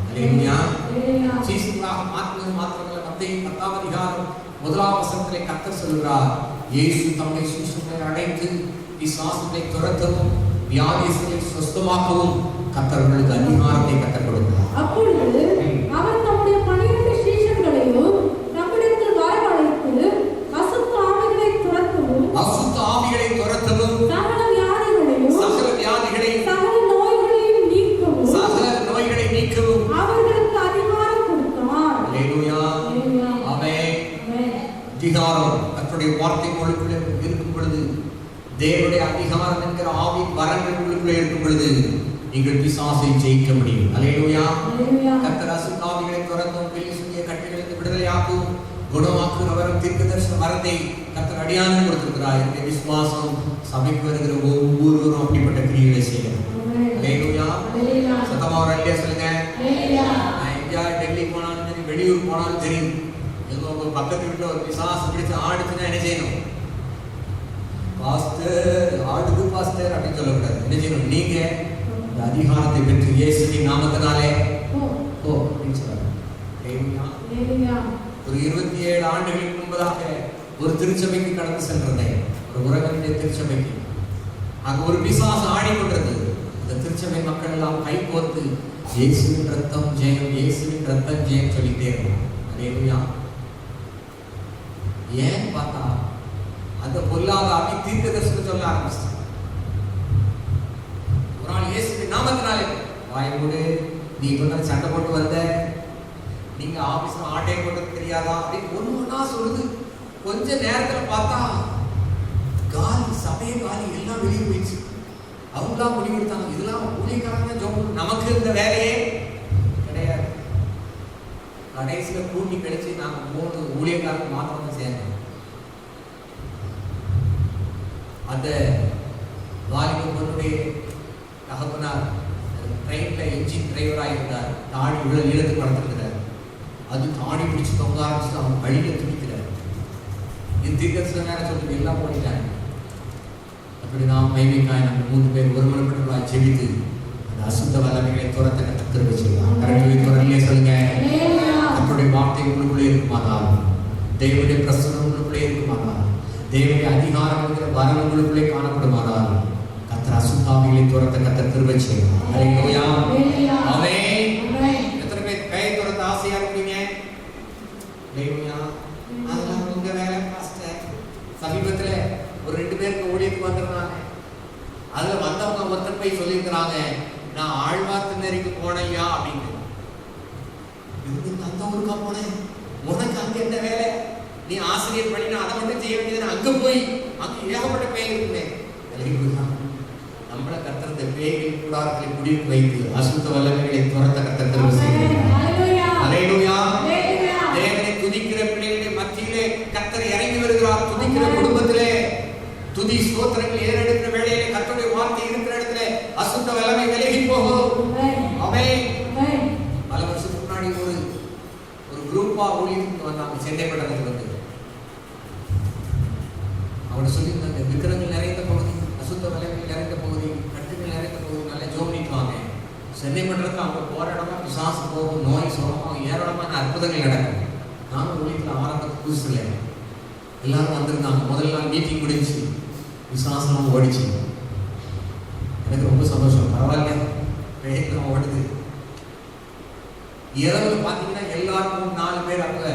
சீசர்களாக மாற்றினது மாத்திரமல்ல, மத்தேயு 10ஆம் அதிகாரம் 1ஆம் வசனத்திலே கர்த்தர் சொல்கிறார், இயேசு தம்முடைய சீசர்களை அழைத்து பிசாசுகளை துரத்தவும் வியாதிகளை சுஸ்தமாக்கவும் கர்த்தர்களுக்கு அதிகாரத்தை கற்றுக் கொடுத்தார். அப்பொழுது அவர் தம்முடைய 12 சீஷர்களையும் தம்மிடத்தில் வரவழைத்து அசுத்த ஆவிகளை துரத்தவும் சகல வியாதிகளையும் சகல நோய்களை நீக்கவும் அவர்களுக்கு அதிகாரம் கொடுத்தார். அல்லேலூயா. ஆமென். அதிகாரம் கர்த்தருடைய வார்த்தை உங்களுக்குள்ளே இருக்கும் பொழுது, தேவனுடைய அதிகாரம் என்கிற ஆவி வரங்கள் உங்களுக்குள்ளே இருக்கும் பொழுது நீங்கள் பிசாசை ஜெயிக்க முடியும். அல்லேலூயா. கர்த்தர் அசுத்த ஆவிகளை துரத்தும், பில்லிசூனிய கட்டுகளிலிருந்து விடுதலையாக்கும், குணமாக்குகிறவரும் தீர்க்கதரிசன வரத்தை கர்த்தர் அடியானுக்கு கொடுத்திருக்கிறார். என்னுடைய விசுவாசம் சபைக்கு வருகிற ஒவ்வொருவரும் அப்படிப்பட்ட கிரியைகளை செய்யணும். அல்லேலூயா. சத்தமா ஒரு அல்லேலூயா சொல்லுங்க. நான் எங்கேயா டெல்லி போனாலும் சரி, வெளியூர் போனாலும் சரி, எங்க உங்க பக்கத்து வீட்டுல ஒரு பிசாசு பிடிச்சு ஆடுச்சுன்னா என்ன செய்யணும்? பாஸ்டர் ஆடுது பாஸ்டர் அப்படின்னு சொல்லக்கூடாது. என்ன செய்யணும்? நீங்க இந்த அதிகாரத்தை பெற்று இயேசுவின் நாமத்தினாலே போ அப்படின்னு சொல்றாங்க. ஒரு 27 ஆண்டுகளுக்கு முன்பதாக ஒரு திருச்சபைக்கு கடந்து சென்றேன். ஒரு உறவினுடைய திருச்சபைக்கு. அங்க ஒரு பிசாசு ஆடிக்கொண்டிருந்தது. அந்த திருச்சபை மக்கள் எல்லாம் கை கோர்த்து இயேசுவின் ரத்தம் ஜெயம், இயேசுவின் ரத்தம் ஜெயம் சொல்லிட்டே இருந்தாங்க. அல்லேலூயா. ஏன் பார்த்தா அந்த பொல்லாத ஆவி தீர்க்கதரிசனம் சொல்ல ஆரம்பிச்சு. ஒரு நாள் இயேசுவின் நாமத்தினாலே வாய்மூடு, நீ இப்ப சண்டை போட்டு வந்த, நீங்க ஆபீஸ்ல ஆட்டை போட்டு தெரியாதா அப்படின்னு ஒண்ணா சொல்லுது. கொஞ்ச நேரத்துல பார்த்தா காலி, சபைய காலி, எல்லாம் வெளியே போயிடுச்சு. அவங்களாம் முடிவு எடுத்தாங்க, இதெல்லாம் ஊழியக்காரங்க ஜோம், நமக்கு இந்த வேலையே கிடையாது. கடைசியில கூட்டி கிடைச்சி நாங்க 3 ஊழியக்காரங்க மாத்திரம் தான் சேர்ந்தோம். அந்த வாலிப பொண்ணுடைய தகப்பனார் ட்ரெயின்ல என்ஜின் டிரைவராக இருந்தார். தாடி இவ்வளவு நீளத்துக்கு வளர்த்துருக்கிறார். அது தாடி பிடிச்சி தொங்க ஆரம்பிச்சு அவங்க வழியில துடிக்கிறார். இது தீர்க்கதரிசன நேரம் சொல்லிட்டு எல்லாம் போயிட்டாங்க. அப்படி நாம் மைமைக்காய் நம்ம 3 பேர் ஒருமனப்பட்டவர்களாக ஜெபித்து அந்த அசுத்த வல்லமைகளை துரத்த கற்றுக் வச்சிருக்காங்க. கரெக்டாக துறையிலே சொல்லுங்க. நம்முடைய வார்த்தை உங்களுக்குள்ளே இருக்குமானால், தேவனுடைய பிரசன்னம் உங்களுக்குள்ளே இருக்குமானால், தேவனுடைய அதிகாரம் என்கிற வரம் உங்களுக்குள்ளே காணப்படுமானால் கர்த்தர் அசுத்த ஆவிகளை துரத்த கர்த்தர் கிருபை செய்வார். அல்லேலூயா. ஆமென். எத்தனை பேர் கை துரத்த ஆசையா இருக்கீங்க? அல்லேலூயா. அதெல்லாம் உங்க வேலை பாஸ்டர். சமீபத்துல ஒரு 2 பேருக்கு ஊழியத்துக்கு வந்திருந்தாங்க. அதுல வந்தவங்க ஒருத்தர் போய் சொல்லியிருக்கிறாங்க, நான் ஆழ்வார்த்தினருக்கு போனையா அப்படின்னு. இது அந்த ஊருக்கா போனேன், உனக்கு அங்க என்ன வேலை? நீ ஆசிரியர் பண்ணினா அதை மட்டும் செய்ய வேண்டியது, அங்க போய் அங்க ஏகப்பட்ட பேய் இருக்குனேன். நம்மளை கர்த்தர் இந்த பேய்கள் கூடாரத்தில் முடிவு வைத்து அசுத்த வல்லமைகளை துரத்த கர்த்தர் தெரிவு செய்கிறார். அல்லேலூயா. தேவனை துதிக்கிற பிள்ளைகளுடைய மத்தியிலே கர்த்தர் இறங்கி வருகிறார். துதிக்கிற குடும்பத்திலே துதி ஸ்தோத்திரங்கள் ஏறெடுக்கிற வேளையிலே கர்த்தருடைய வார்த்தை இருக்கிற இடத்துல அசுத்த வல்லமை விலகி போகும். ஆமென். பல வருஷத்துக்கு முன்னாடி ஒரு குரூப்பா ஊழியத்துக்கு வந்தாங்க சென்னை பட்டணத்துக்கு வந்து. அவனை சொல்லியிருந்தாங்க, விக்கிரங்கள் நிறைந்த பகுதி, அசுத்த வல்லமைகள் நிறைந்த பகுதி, கட்டுகள் நிறைந்த பகுதி, நல்ல ஜோமினிக்குவாங்க. சென்னை பட்டணத்துல அவங்க போற இடமா பிசாசு போகும், நோய் சுகமாகும், ஏராளமான அற்புதங்கள் நடக்கும். நானும் ஊழியத்தில் ஆரம்பத்துக்கு புதுசு இல்லை. எல்லாரும் வந்திருந்தாங்க. முதல் நாள் மீட்டிங் முடிஞ்சு விசுவாசம் ஓடிச்சு. எனக்கு ரொம்ப சந்தோஷம். பரவாயில்ல, வேகமாக ஓடுது. இரவுல பார்த்தீங்கன்னா எல்லாருக்கும் 4 பேர், அவங்க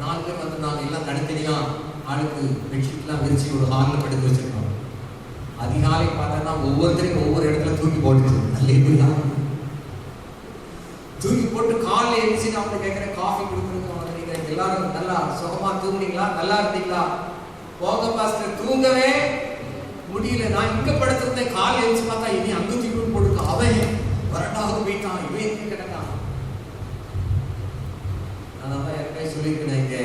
4 பேர் வந்திருந்தாங்க. எல்லாம் தனித்தனியா ஆளுக்கு பெட்ஷீட்லாம் விரிச்சு ஒரு ஹாலில் படுத்து வச்சிருக்காங்க. அதிகாலை பார்த்தோன்னா ஒவ்வொருத்தரையும் ஒவ்வொரு இடத்துல தூக்கி போட்டுச்சு. அல்லேலூயா. தூக்கி போட்டு காலையில் எழுச்சி அவங்க கேட்குற காஃபி கொடுக்குறதுக்கு அவங்க நினைக்கிறேன், எல்லாரும் நல்லா சுகமா தூங்குனீங்களா, நல்லா இருந்தீங்களா? போங்க பாஸ்டர், தூங்கவே முடியல, நான் இங்க படுத்திருந்தேன். காலையில் எழுச்சி பார்த்தா இனி அங்க தூக்கி போட்டுக்க, அவன் வரட்டாக போயிட்டான், இவன் எங்க கிடக்கான். அதான் யாருக்கே சொல்லியிருக்கேன், இங்க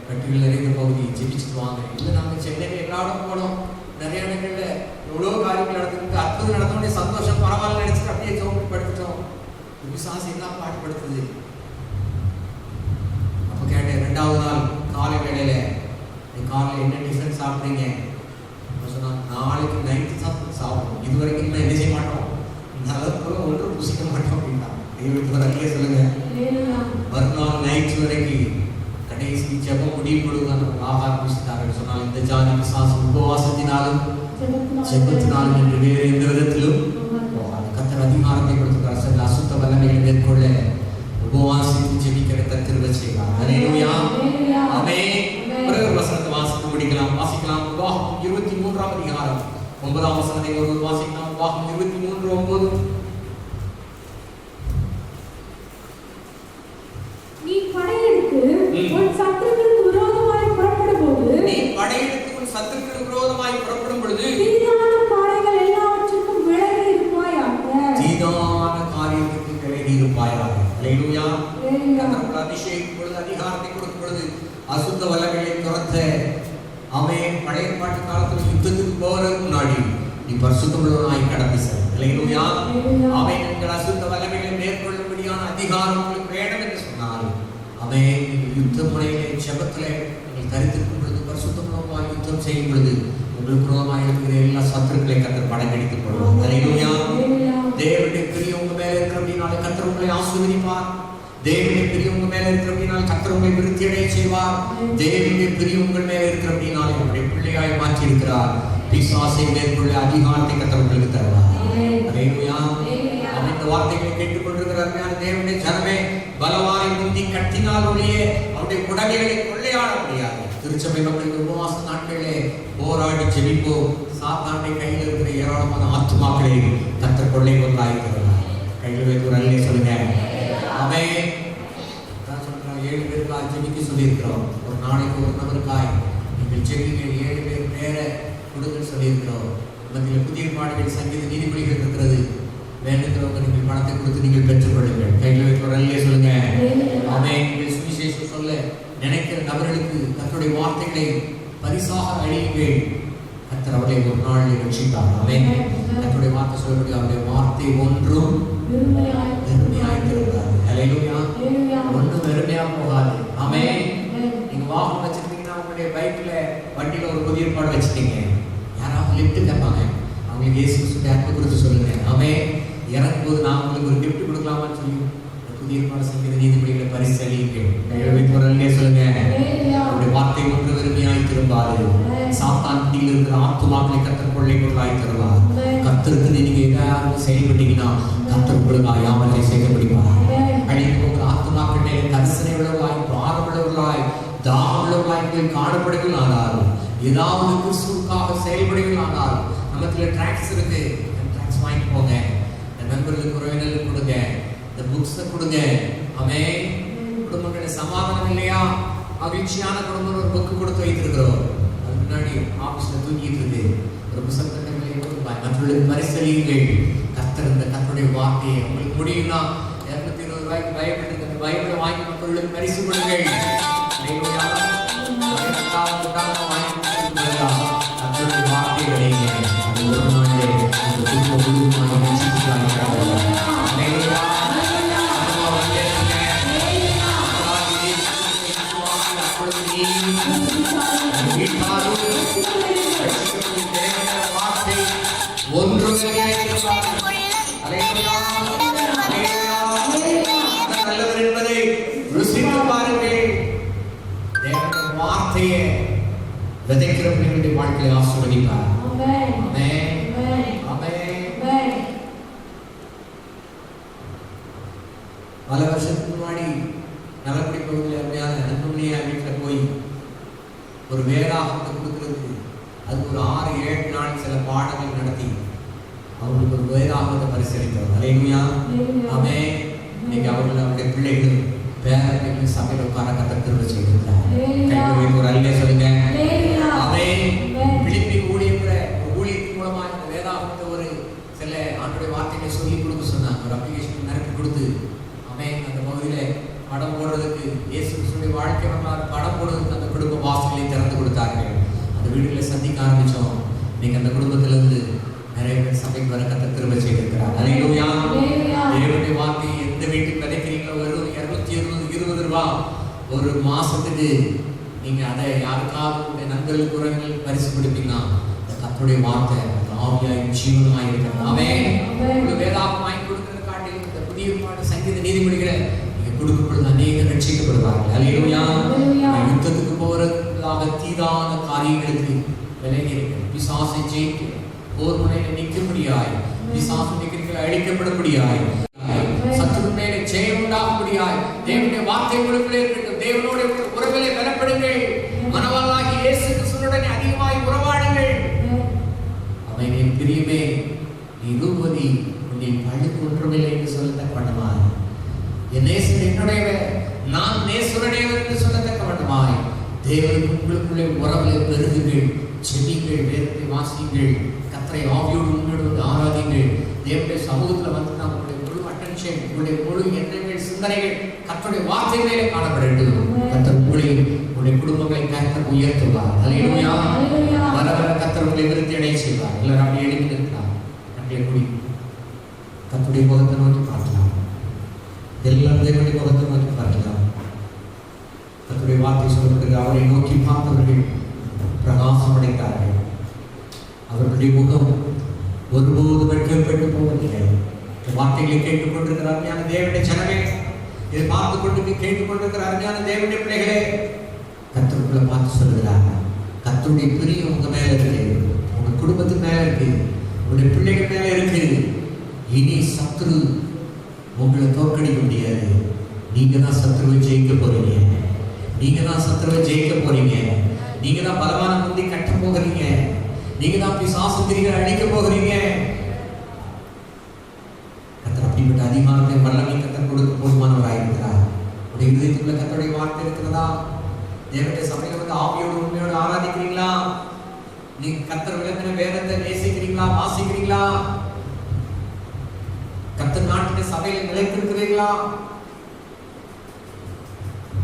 கட்டுகள் நிறைந்த பகுதி ஜெபிச்சுட்டு வாங்க. இல்லை நாங்கள் சென்னையில் எல்லா இடம் போனோம், நிறைய இடங்கள்ல எவ்வளோ காரியங்கள் நடந்துருக்கு, அற்புதம் நடந்தோடனே சந்தோஷம் பரவாயில்ல நினைச்சிட்டு அப்படியே ஜோம் படுத்துட்டோம். விசுவாசம் எல்லாம் பாடுபடுத்துது. அப்போ கேட்டேன், 2வது நாள் காலை வேளையில காலையில் என்ன டிஃபன் சாப்பிட்றீங்க? சொன்னாங்க, நாளைக்கு நைட்டு தான் சாப்பிடுவோம், இது வரைக்கும் என்ன செய்ய மாட்டோம், நல்ல ஒன்றும் புசிக்க மாட்டோம் அப்படின்னா. தெய்வத்துக்கு நிறைய சொல்லுங்க. வரைக்கும் கடைசி ஜெபம் முடியும் பொழுது அவர்கள் ஆக ஆரம்பித்தார்கள். சொன்னால் இந்த ஜாதி பிசாசு உபவாசத்தினாலும் ஜெபத்தினாலும் என்று வேறு எந்த விதத்திலும் கர்த்தர் அதிகாரத்தை கொடுத்திருக்கிறார். சில அசுத்த வல்லமைகளை மேற்கொள்ள உபவாசித்து ஜெபிக்கிற கிருபை செய்வார். ஹல்லேலூயா. ஆமென். ஒரு வசனத்தை வாசித்து முடிக்கலாம். வாசிக்கலாம். உபாகமம் 23ஆம் அதிகாரம் 9ஆம் வசனத்தை ஒருவர் வாசிக்கலாம். உபாகமம் 23:9. நீ படையெடுத்து உன் சத்துருக்களுக்கு விரோதமாய் புறப்படும் பொழுது தீதான காரியங்கள் எல்லாவற்றுக்கும் விலகி இருப்பாயாக. தீதான காரியத்துக்கு விலகி இருப்பாயாக. ஹல்லேலூயா. கர்த்தர் அபிஷேகம் பொழுது அதிகாரத்தை கொடுக்கும் பொழுது அசுத்த வல்லமைகளை துரத்த அவன் பழைய பாட்டு காலத்தில் யுத்தத்துக்கு போவதற்கு முன்னாடி நீ பரிசுத்தமுள்ளவனாய் கடந்து செல். ஹல்லேலூயா. அவன் எங்கள் அசுத்த வல்லமைகளை மேற்கொள்ளும்படியான அதிகாரம் உங்களுக்கு வேணும் என்று சொன்னால் அவன் யுத்த முறையிலே ஜெபத்திலே நீங்கள் தரித்திருக்கும் பொழுது பரிசுத்தமுள்ளவனாய் யுத்தம் செய்யும் பொழுது உங்களுக்கு விரோதமாக இருக்கிற எல்லா சத்துருக்களை கர்த்தர் படங்கடித்துக் கொள்வார். ஹல்லேலூயா. தேவனுடைய பிரியம் உங்க மேல இருக்கிற அப்படின்னாலே கர்த்தர் உங்களை ஆசீர்வதிப்பார். தேவனுடைய பிரியம் உங்க மேல இருக்கிற அப்படினால் கர்த்தர் உங்களை விருத்தி அடைய செய்வார். தேவனுடைய பிரியம் உங்கள் மேல இருக்கிற அப்படின்னாலே உங்களுடைய பிள்ளையாய் மாற்றி இருக்கிறார். பிசாசை மேற்கொள்ள அதிகாரத்தை கர்த்தர் உங்களுக்கு தருவார். ஹல்லேலூயா. இந்த வார்த்தைகளை கேட்டுக்கொண்டிருக்கிற அருமையான தேவனுடைய ஜனமே, பலவானை முந்தி கட்டினால் ஒழிய அவருடைய உடமைகளை கொள்ளையாட முடியாது. திருச்சபை மக்களுக்கு உபவாச நாட்களிலே போராடி ஜெபிப்போம். சாத்தானுடைய கையில் இருக்கிற ஏராளமான ஆத்துமாக்களை கர்த்தர் கொள்ளை கொண்டாயிருக்கிறார். கையில் வைத்து ஒரு அல்லே சொல்லுங்க. ஆமென். நான் சொல்றேன், 7 பேருக்காய் ஜெபிக்க சொல்லியிருக்கிறோம். ஒரு நாளைக்கு ஒரு நபருக்காய் நீங்கள் ஜெபிங்க. 7 பேர் பேரை கொடுங்கன்னு சொல்லியிருக்கிறோம். மத்தியில் புதிய பாடல்கள் சங்கீத நீதிமொழிகள் இருக்கிறது. வேண்டுகிறவங்க நீங்கள் பணத்தை கொடுத்து நீங்கள் பெற்றுக்கொள்ளுங்கள். கையில் வைத்து ஒரு அல்லே சொல்லுங்க. ஆமென். நீங்கள் சுவிசேஷம் சொல்ல நினைக்கிற நபர்களுக்கு கர்த்தருடைய வார்த்தைகளை பரிசாக அழியுங்கள். கர்த்தர் அவர்களை ஒரு நாளில் ரட்சித்தார். ஆமென். கர்த்தருடைய வார்த்தை சொல்லக்கூடிய அவருடைய வார்த்தை ஒன்றும் வெறுமையாய் இருக்கிறார். ஹல்லேலூயா. ஒன்றும் வெறுமையா போகாது. ஆமென். நீங்க வாகனம் வச்சிருக்கீங்கன்னா உங்களுடைய பைக்ல வண்டியில ஒரு புதிய பாடு வச்சிட்டீங்க. யாராவது லிஃப்ட் கேட்பாங்க, அவங்களுக்கு இயேசு கிறிஸ்துவின் அன்பை குறித்து சொல்லுங்க. ஆமென். இறங்கும்போது நான் உங்களுக்கு ஒரு கிஃப்ட் கொடுக்கலாமான்னு சொல்லி புதிய பாடு சங்கீத நீதிமொழிகளை பரிசீலியுங்கள். கையெழுத்து சொல்லுங்க. அவருடைய வார்த்தை ஒன்று வெறுமையாய் திரும்பாது. சாத்தான் பிடியில் இருக்கிற ஆத்துமாக்களை கர்த்தர் கொள்ளை கொள்ளாய் தருவார். கர்த்தருக்கு நீங்க ஏதாவது செயல்பட்டீங்கன்னா கர்த்தர் உங்களுக்கு யாமலை செய்ய முடியுமா? அழிந்து போகிற ஆத்துமாக்களே கரிசனை உள்ளவர்களாய், பாரம் உள்ளவர்களாய், தாகம் உள்ளவர்களாய் காணப்படுகள் ஆனாலும், ஏதாவது கிறிஸ்துவுக்காக செயல்படுகள் ஆனாலும், நமக்கு டிராக்ஸ் இருக்கு, டிராக்ஸ் வாங்கிட்டு போங்க. நண்பர்களுக்கு உறவினர்களுக்கு கொடுங்க. இந்த புக்ஸை கொடுங்க. ஆமென். குடும்பங்கள சமாதானம் இல்லையா? மகிழ்ச்சியான குடும்பம் ஒரு புக்கு கொடுத்து வைத்திருக்கிறோம். அதுக்கு முன்னாடி ஆபீஸ்ல தூங்கிட்டு இருக்கு. ஒரு புத்தகத்தை மற்றவர்களுக்கு பரிசீலியுங்கள். கர்த்தர் இந்த கர்த்தருடைய வார்த்தையை உங்களுக்கு முடியும்னா 220 ரூபாய்க்கு பைபிள் இருக்கு. அந்த பைபிளை வாங்கி மக்களுக்கு பரிசு கொடுங்கள். கர்த்தருடைய வார்த்தையை அடையுங்க. அது ஒரு நாளிலே அந்த குடும்ப குடும்பமாக நல்லவர் என்பதை ருசித்து பாருங்கள். தேவனுடைய வார்த்தையை விதைக்கிறவர்களுடைய வாழ்க்கையை ஆசீர்வதிப்பார். ஆமென். ஆமென். பல வருஷத்துக்கு முன்னாடி நலப்படி பகுதியில் அருமையான நண்பர்களையா வீட்டில் போய் ஒரு வேதாகத்தை கொடுக்கறதுக்கு அதுக்கு ஒரு 6-7 நாள் சில பாடங்கள் நடத்தி அவங்களுக்கு ஒரு வேதாகத்தை பரிசீலிக்கிறோம். ஹல்லேலூயா. ஆமென். இன்னைக்கு அவருடைய பிள்ளைகள் பேரப்பிள்ளைகள் சபையில் உட்கார கர்த்தர் கிருபை செய்திருக்கிறார். கையில் ஒரு அல்லே சொல்லுங்க. ஆமென். பிலிப்பி ஊழியத்தின் மூலமா இந்த வேதாகத்தை ஒரு சில ஆண்டுடைய வார்த்தைகளை சொல்லி கொடுக்க சொன்னாங்க. ஒரு அப்ளிகேஷன் நிரப்பி கொடுத்து ஆமென். அந்த பகுதியில படம் போடுறதுக்கு இயேசு கிறிஸ்துவின் வாழ்க்கை வரலாறு படம் போடுறதுக்கு அந்த குடும்ப வாசலை திறந்து கொடுத்தார்கள். அந்த வீடுகளை சந்திக்க ஆரம்பிச்சோம். இன்னைக்கு அந்த குடும்பத்திலிருந்து நிறைய பேர் சபைக்கு வர கர்த்தர் கிருபை செய்திருக்கிறார். ஹல்லேலூயா. தேவனுடைய வார்த்தை எந்த வீட்டுக்கு விதைக்கிறீங்களோ வெறும் 220 ரூபாய் ஒரு மாசத்துக்கு நீங்க அதை யாருக்காவது நண்பர்களுக்கு உறவினர்களுக்கு பரிசு கொடுப்பீங்கன்னா கர்த்தருடைய வார்த்தை ஆவியாய் ஜீவனமாய் இருக்கிறது. ஆமென். வேதாகம் வாங்கி கொடுக்கிற காட்டிலும் இந்த புதிய பாட்டு சங்கீத நீதிமொழிகளை நீங்க கொடுக்கும் பொழுது அநேக ரட்சிக்கப்படுவார்கள். அல்லேலூயா. அல்லேலூயா. யுத்தத்துக்கு போறதாக தீதான காரியங்களுக்கு விலகி இருக்க, பிசாசை ஜெயிக்க, போர் முனையில் நிற்கும்படியாய், பிசாசு நிற்கிறீர்கள் அழிக்கப்படும்படியாய், சத்துரு மேலே ஜெயம் உண்டாகும்படியாய் தேவனுடைய வார்த்தை உங்களுக்குள்ளே இருக்கட்டும். தேவனோட உறவிலே பலப்படுங்கள். மனவாளாகி இயேசு கிறிஸ்துவுடன் அதிகமாய் உறவாடுங்கள். அவனை பிரியமே, நீ ரூபதி உன்னை பழுக்கு ஒன்றுமில்லை என்று சொல்லத்தக்க வண்ணமாய், என் நேசர் என்னுடையவர், நான் நேசருடையவர் என்று சொல்லத்தக்க வண்ணமாய் தேவனுக்கு உங்களுக்குள்ளே உறவிலே பெருகுங்கள், செபிங்கள், வேதத்தை வாசியுங்கள், கர்த்தரை ஆவியோடு உண்மையோடு ஆராதிங்கள். தேவனுடைய சமூகத்தில் வந்து நாம் உங்களுடைய முழு அட்டென்ஷன், உங்களுடைய முழு எண்ணங்கள், சிந்தனைகள் கர்த்தருடைய வார்த்தை மேலே காணப்பட வேண்டும். கர்த்தர் உங்களையும் உங்களுடைய குடும்பங்களை கர்த்தர் உயர்த்துவார். அல்லேலூயா. வர வர கர்த்தர் உங்களை விருத்தி அடைய செய்வார். எல்லாரும் அப்படி எழுதி நிற்கலாம். அப்படியே கூடி கர்த்தருடைய முகத்தை நோக்கி பார்க்கலாம். எல்லாம் தேவனுடைய முகத்தை நோக்கி பார்க்கலாம். கர்த்தருடைய வார்த்தை சொல்லப்படுகிறது, அவரை நோக்கி பார்த்தவர்கள் பிரகாசம் அடைந்தார்கள், அவர்களுடைய முகம் ஒருபோது வெட்கப்பட்டு போவதில்லை. வார்த்தைகளை கேட்டுக்கொண்டிருக்கிற அருமையான தேவனுடைய ஜனமே, இதை பார்த்து கொண்டு கேட்டுக்கொண்டிருக்கிற அருமையான தேவனுடைய பிள்ளைகளே, கர்த்தருக்குள்ள பார்த்து சொல்லுகிறாங்க, கர்த்தருடைய பிரியம் உங்க மேல இருக்கு, உங்க குடும்பத்து மேல இருக்கு, உங்களுடைய பிள்ளைகள் மேல இருக்கு. இனி சத்ரு உங்களை தோற்கடிக்க முடியாது. நீங்க தான் சத்ருவை ஜெயிக்க போறீங்க. நீங்க தான் சத்ருவை ஜெயிக்க போறீங்க. நீங்க தான் பலமான முந்தி கட்ட போகிறீங்க. நீங்க தான் பிசாசு கிரிகளை அழிக்க போகிறீங்க. கர்த்தர் அப்படிப்பட்ட அதிகாரத்தை வல்லமை கர்த்தர் கொடுக்க போதுமானவராயிருக்கிறார். உடைய இதயத்துக்குள்ள கர்த்தருடைய வார்த்தை இருக்கிறதா? தேவனுடைய சபையில வந்து ஆவியோடு உண்மையோடு ஆராதிக்கிறீங்களா? நீங்க கர்த்தர் விளக்கின வேதத்தை நேசிக்கிறீங்களா, வாசிக்கிறீங்களா? கர்த்தர் நாட்டின சபையில நிலைத்திருக்கிறீர்களா?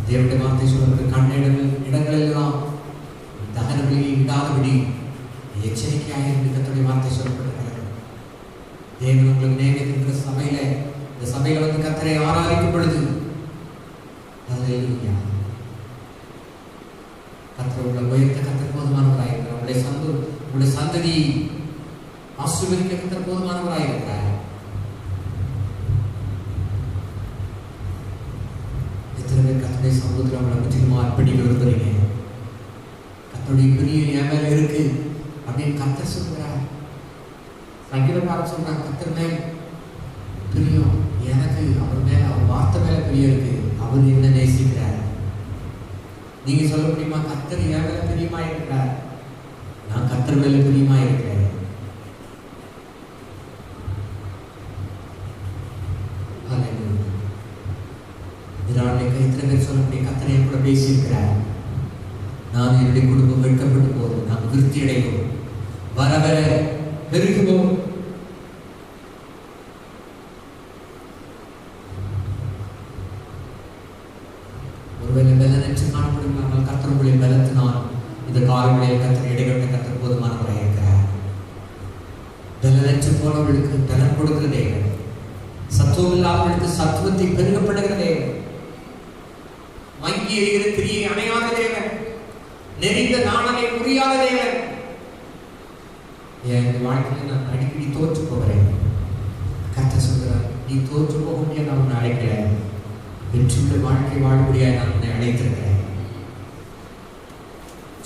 தேவனுடைய வார்த்தை சொல்லப்பட்ட இடங்களெல்லாம் தகனங்களில் இடாதபடி எச்சரிக்கையாக இருந்து கர்த்தருடைய வார்த்தை சொல்லப்பட்டிருக்கிறது. தேவன் உங்களுக்கு நியமித்திருக்கிற சபையில, இந்த சபையில வந்து கர்த்தரை ஆராதிக்கும் பொழுது அல்லேலூயா, கர்த்தர் உங்களை உயர்த்த கர்த்தர் போதுமானவராயிருக்கிறார். உங்களுடைய சந்ததி ஆசீர்வதிக்க கர்த்தர் போதுமானவராயிருக்கிறார். கர்த்தருடைய சமூகத்தில் அவங்களை முற்றிலுமா அர்ப்பணிக்க விரும்புறீங்க. கர்த்தருடைய பிரியம் என் மேல இருக்கு அப்படின்னு கர்த்தர் சொல்றார். சங்கீதக்காரன் சொல்றாங்க, கர்த்தர் மேல் பிரியம் எனக்கு, அவர் மேல, அவர் வார்த்தை மேல பிரியம் இருக்கு, அவர் என்ன நேசிக்கிறார். நீங்க சொல்ல முடியுமா, கர்த்தர் என் மேல பிரியமா இருக்கிறார், நான் கர்த்தர் மேல பிரியமா இருக்கிறேன். கர்த்தரை கூட பேசியிருக்கிறார். நான் என்னுடைய குடும்பம் வெட்கப்பட்டு போவோம், நாம் விருத்தி அடைவோம், வர வர பெருகுவோம். ஒருவேளை பலனற்று காணப்படும், ஆனால் கர்த்தர் உங்களை பலத்தினால் இந்த காலங்களில் கர்த்தர் இடைப்பட்ட கர்த்தர் போதுமானவராக இருக்கிறார். பலனற்று போனவர்களுக்கு பலன் கொடுக்கிற தேவன், சத்துவம் இல்லாதவர்களுக்கு சத்துவத்தை பெருகப்படுகிற தேவன், மங்கி எரிகிற திரியை அணையாத தேவன், நெறிந்த நாணலை புரியாத தேவன். என் வாழ்க்கையில் நான் அடிக்கடி தோற்று போகிறேன். கர்த்தர் சொல்கிறார், நீ தோற்று போக முடியாது, நான் உன்னை அழைக்கிறேன். வெற்றியுள்ள வாழ்க்கை வாழக்கூடியாய் நான் உன்னை அழைத்திருக்கிறேன்.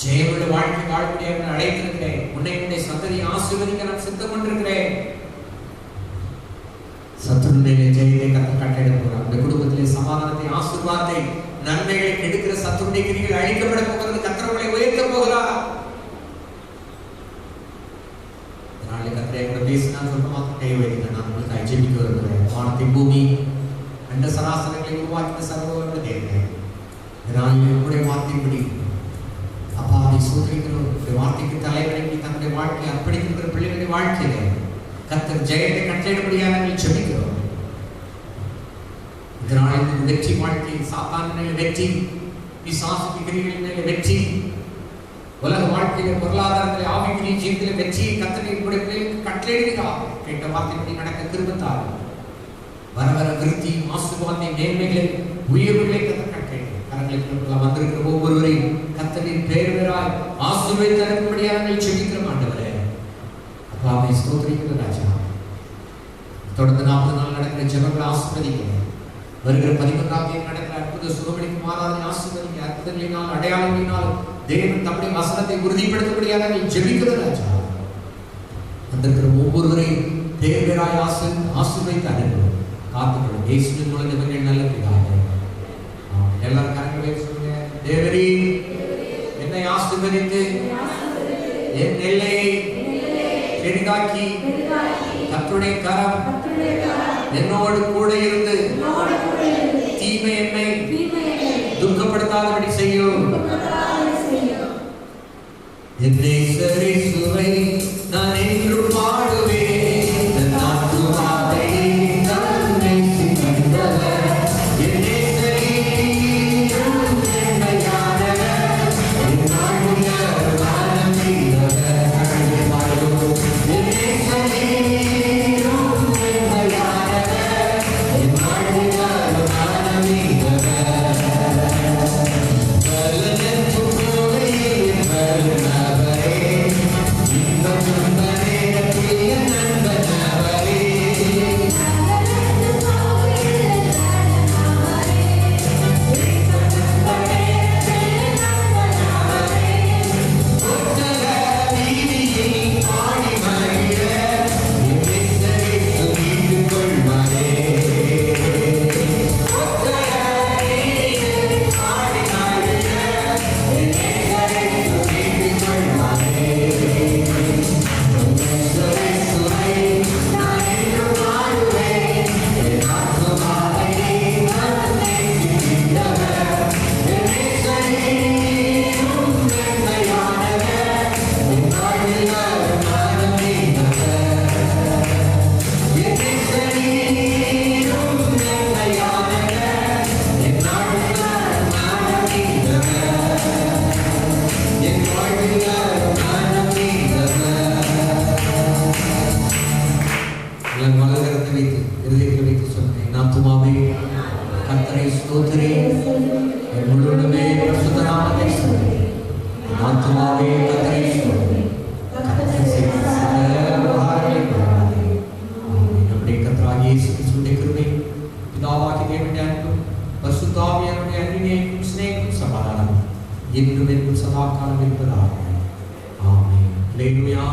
ஜெயமுள்ள வாழ்க்கை வாழக்கூடியாய் நான் அழைத்திருக்கிறேன். உன்னை சந்ததியை ஆசீர்வதிக்க நான் சித்தம் கொண்டிருக்கிறேன். சத்துருடைய ஜெயத்தை கர்த்தர் கட்டளையிட போகிறார். உங்கள் குடும்பத்திலே சமாதானத்தை, ஆசீர்வாதத்தை, நன்மைகளை கெடுக்கிற சத்துருடைய கிரிகள் அழிக்கப்பட போகிறது. கர்த்தர் உங்களை உயர்த்த போகிறார். நாளை கர்த்தரை கூட பேசினால் சொந்தமாக கை வைக்கிறேன். நான் உங்களுக்கு ஜெபிக்க வருகிறேன். வானத்தை, பூமி, அண்ட சராசரங்களை உருவாக்கின சர்வவல்ல தேவனே, என்னுடைய வார்த்தைப்படி அப்பா அதை சோதரிக்கிறோம். வார்த்தைக்கு தலைவரை தன்னுடைய வாழ்க்கையை அர்ப்பணிக்கின்ற பிள்ளைகளுடைய வாழ்க்கையில கர்த்தர் ஜெயத்தை கட்டளையிடபடியாக நாங்கள் ஜெபிக்கிறோம். இதனால் வெற்றி வாழ்க்கை, சாத்தான் மேல வெற்றி, பிசாசு கிரிகளின் மேல வெற்றி, உலக வாழ்க்கையில, பொருளாதாரத்தில், ஆவிக்குரிய ஜீவிதத்தில் வெற்றியை கர்த்தர் எங்களுடைய பிள்ளைகளுக்கு கட்டளையிடுகிறார். கேட்ட வார்த்தைப்படி நடக்க கிருபைத்தார். வர வர விருத்தி, ஆசீர்வாதத்தை, மேன்மைகளை, உயர்வுகளை கர்த்தர் கட்டளையிடுகிறார். கரங்களுக்கு வந்திருக்கிற ஒவ்வொருவரையும் கர்த்தரின் பெயர் பெயராய் ஆசீர்வதித்து அனுப்பும்படியாக நாங்கள் ஜெபிக்கிறோம். ஆண்டவரே, அப்பாவை ஸ்தோத்திரிக்கிற ராஜா, தொடர்ந்து 40 நாள் நடக்கிற ஜெபங்களை ஆசீர்வதிக்கிறேன். வருகிற 11ஆம் தேதி நடக்கிற அற்புத சுகமளிக்கும் ஆராதனை ஆசீர்வதிங்க. அற்புதங்களினால் அடையாளங்களினால் தேவன் தம்முடைய வசனத்தை உறுதிப்படுத்தபடியாக நீ ஜெபிக்கிறது ராஜா. வந்திருக்கிற ஒவ்வொருவரையும் தேவராய் ஆசீர்வதித்து அனுப்பும் காத்துக்கொள்ளும். இயேசுவின் மூலம் ஜெபங்கள் நல்ல பிதாவே. எல்லாரும் கரங்களை சொல்லுங்க. தேவரே என்னை ஆசீர்வதித்து என் எல்லையை பெரிதாக்கி கர்த்தருடைய கரம் என்னோடு கூட இருந்து தீமை என்னை துக்கப்படுத்தாதபடி செய்யும். என்னை சரி சுவை நான் என்று பாடுவேன். நான் துவாதை தன்னை சிந்தவர் என்னை சரி சமாதானம் என்றும் சதா காலம் இருப்பதாக. ஆமென். அல்லேலூயா.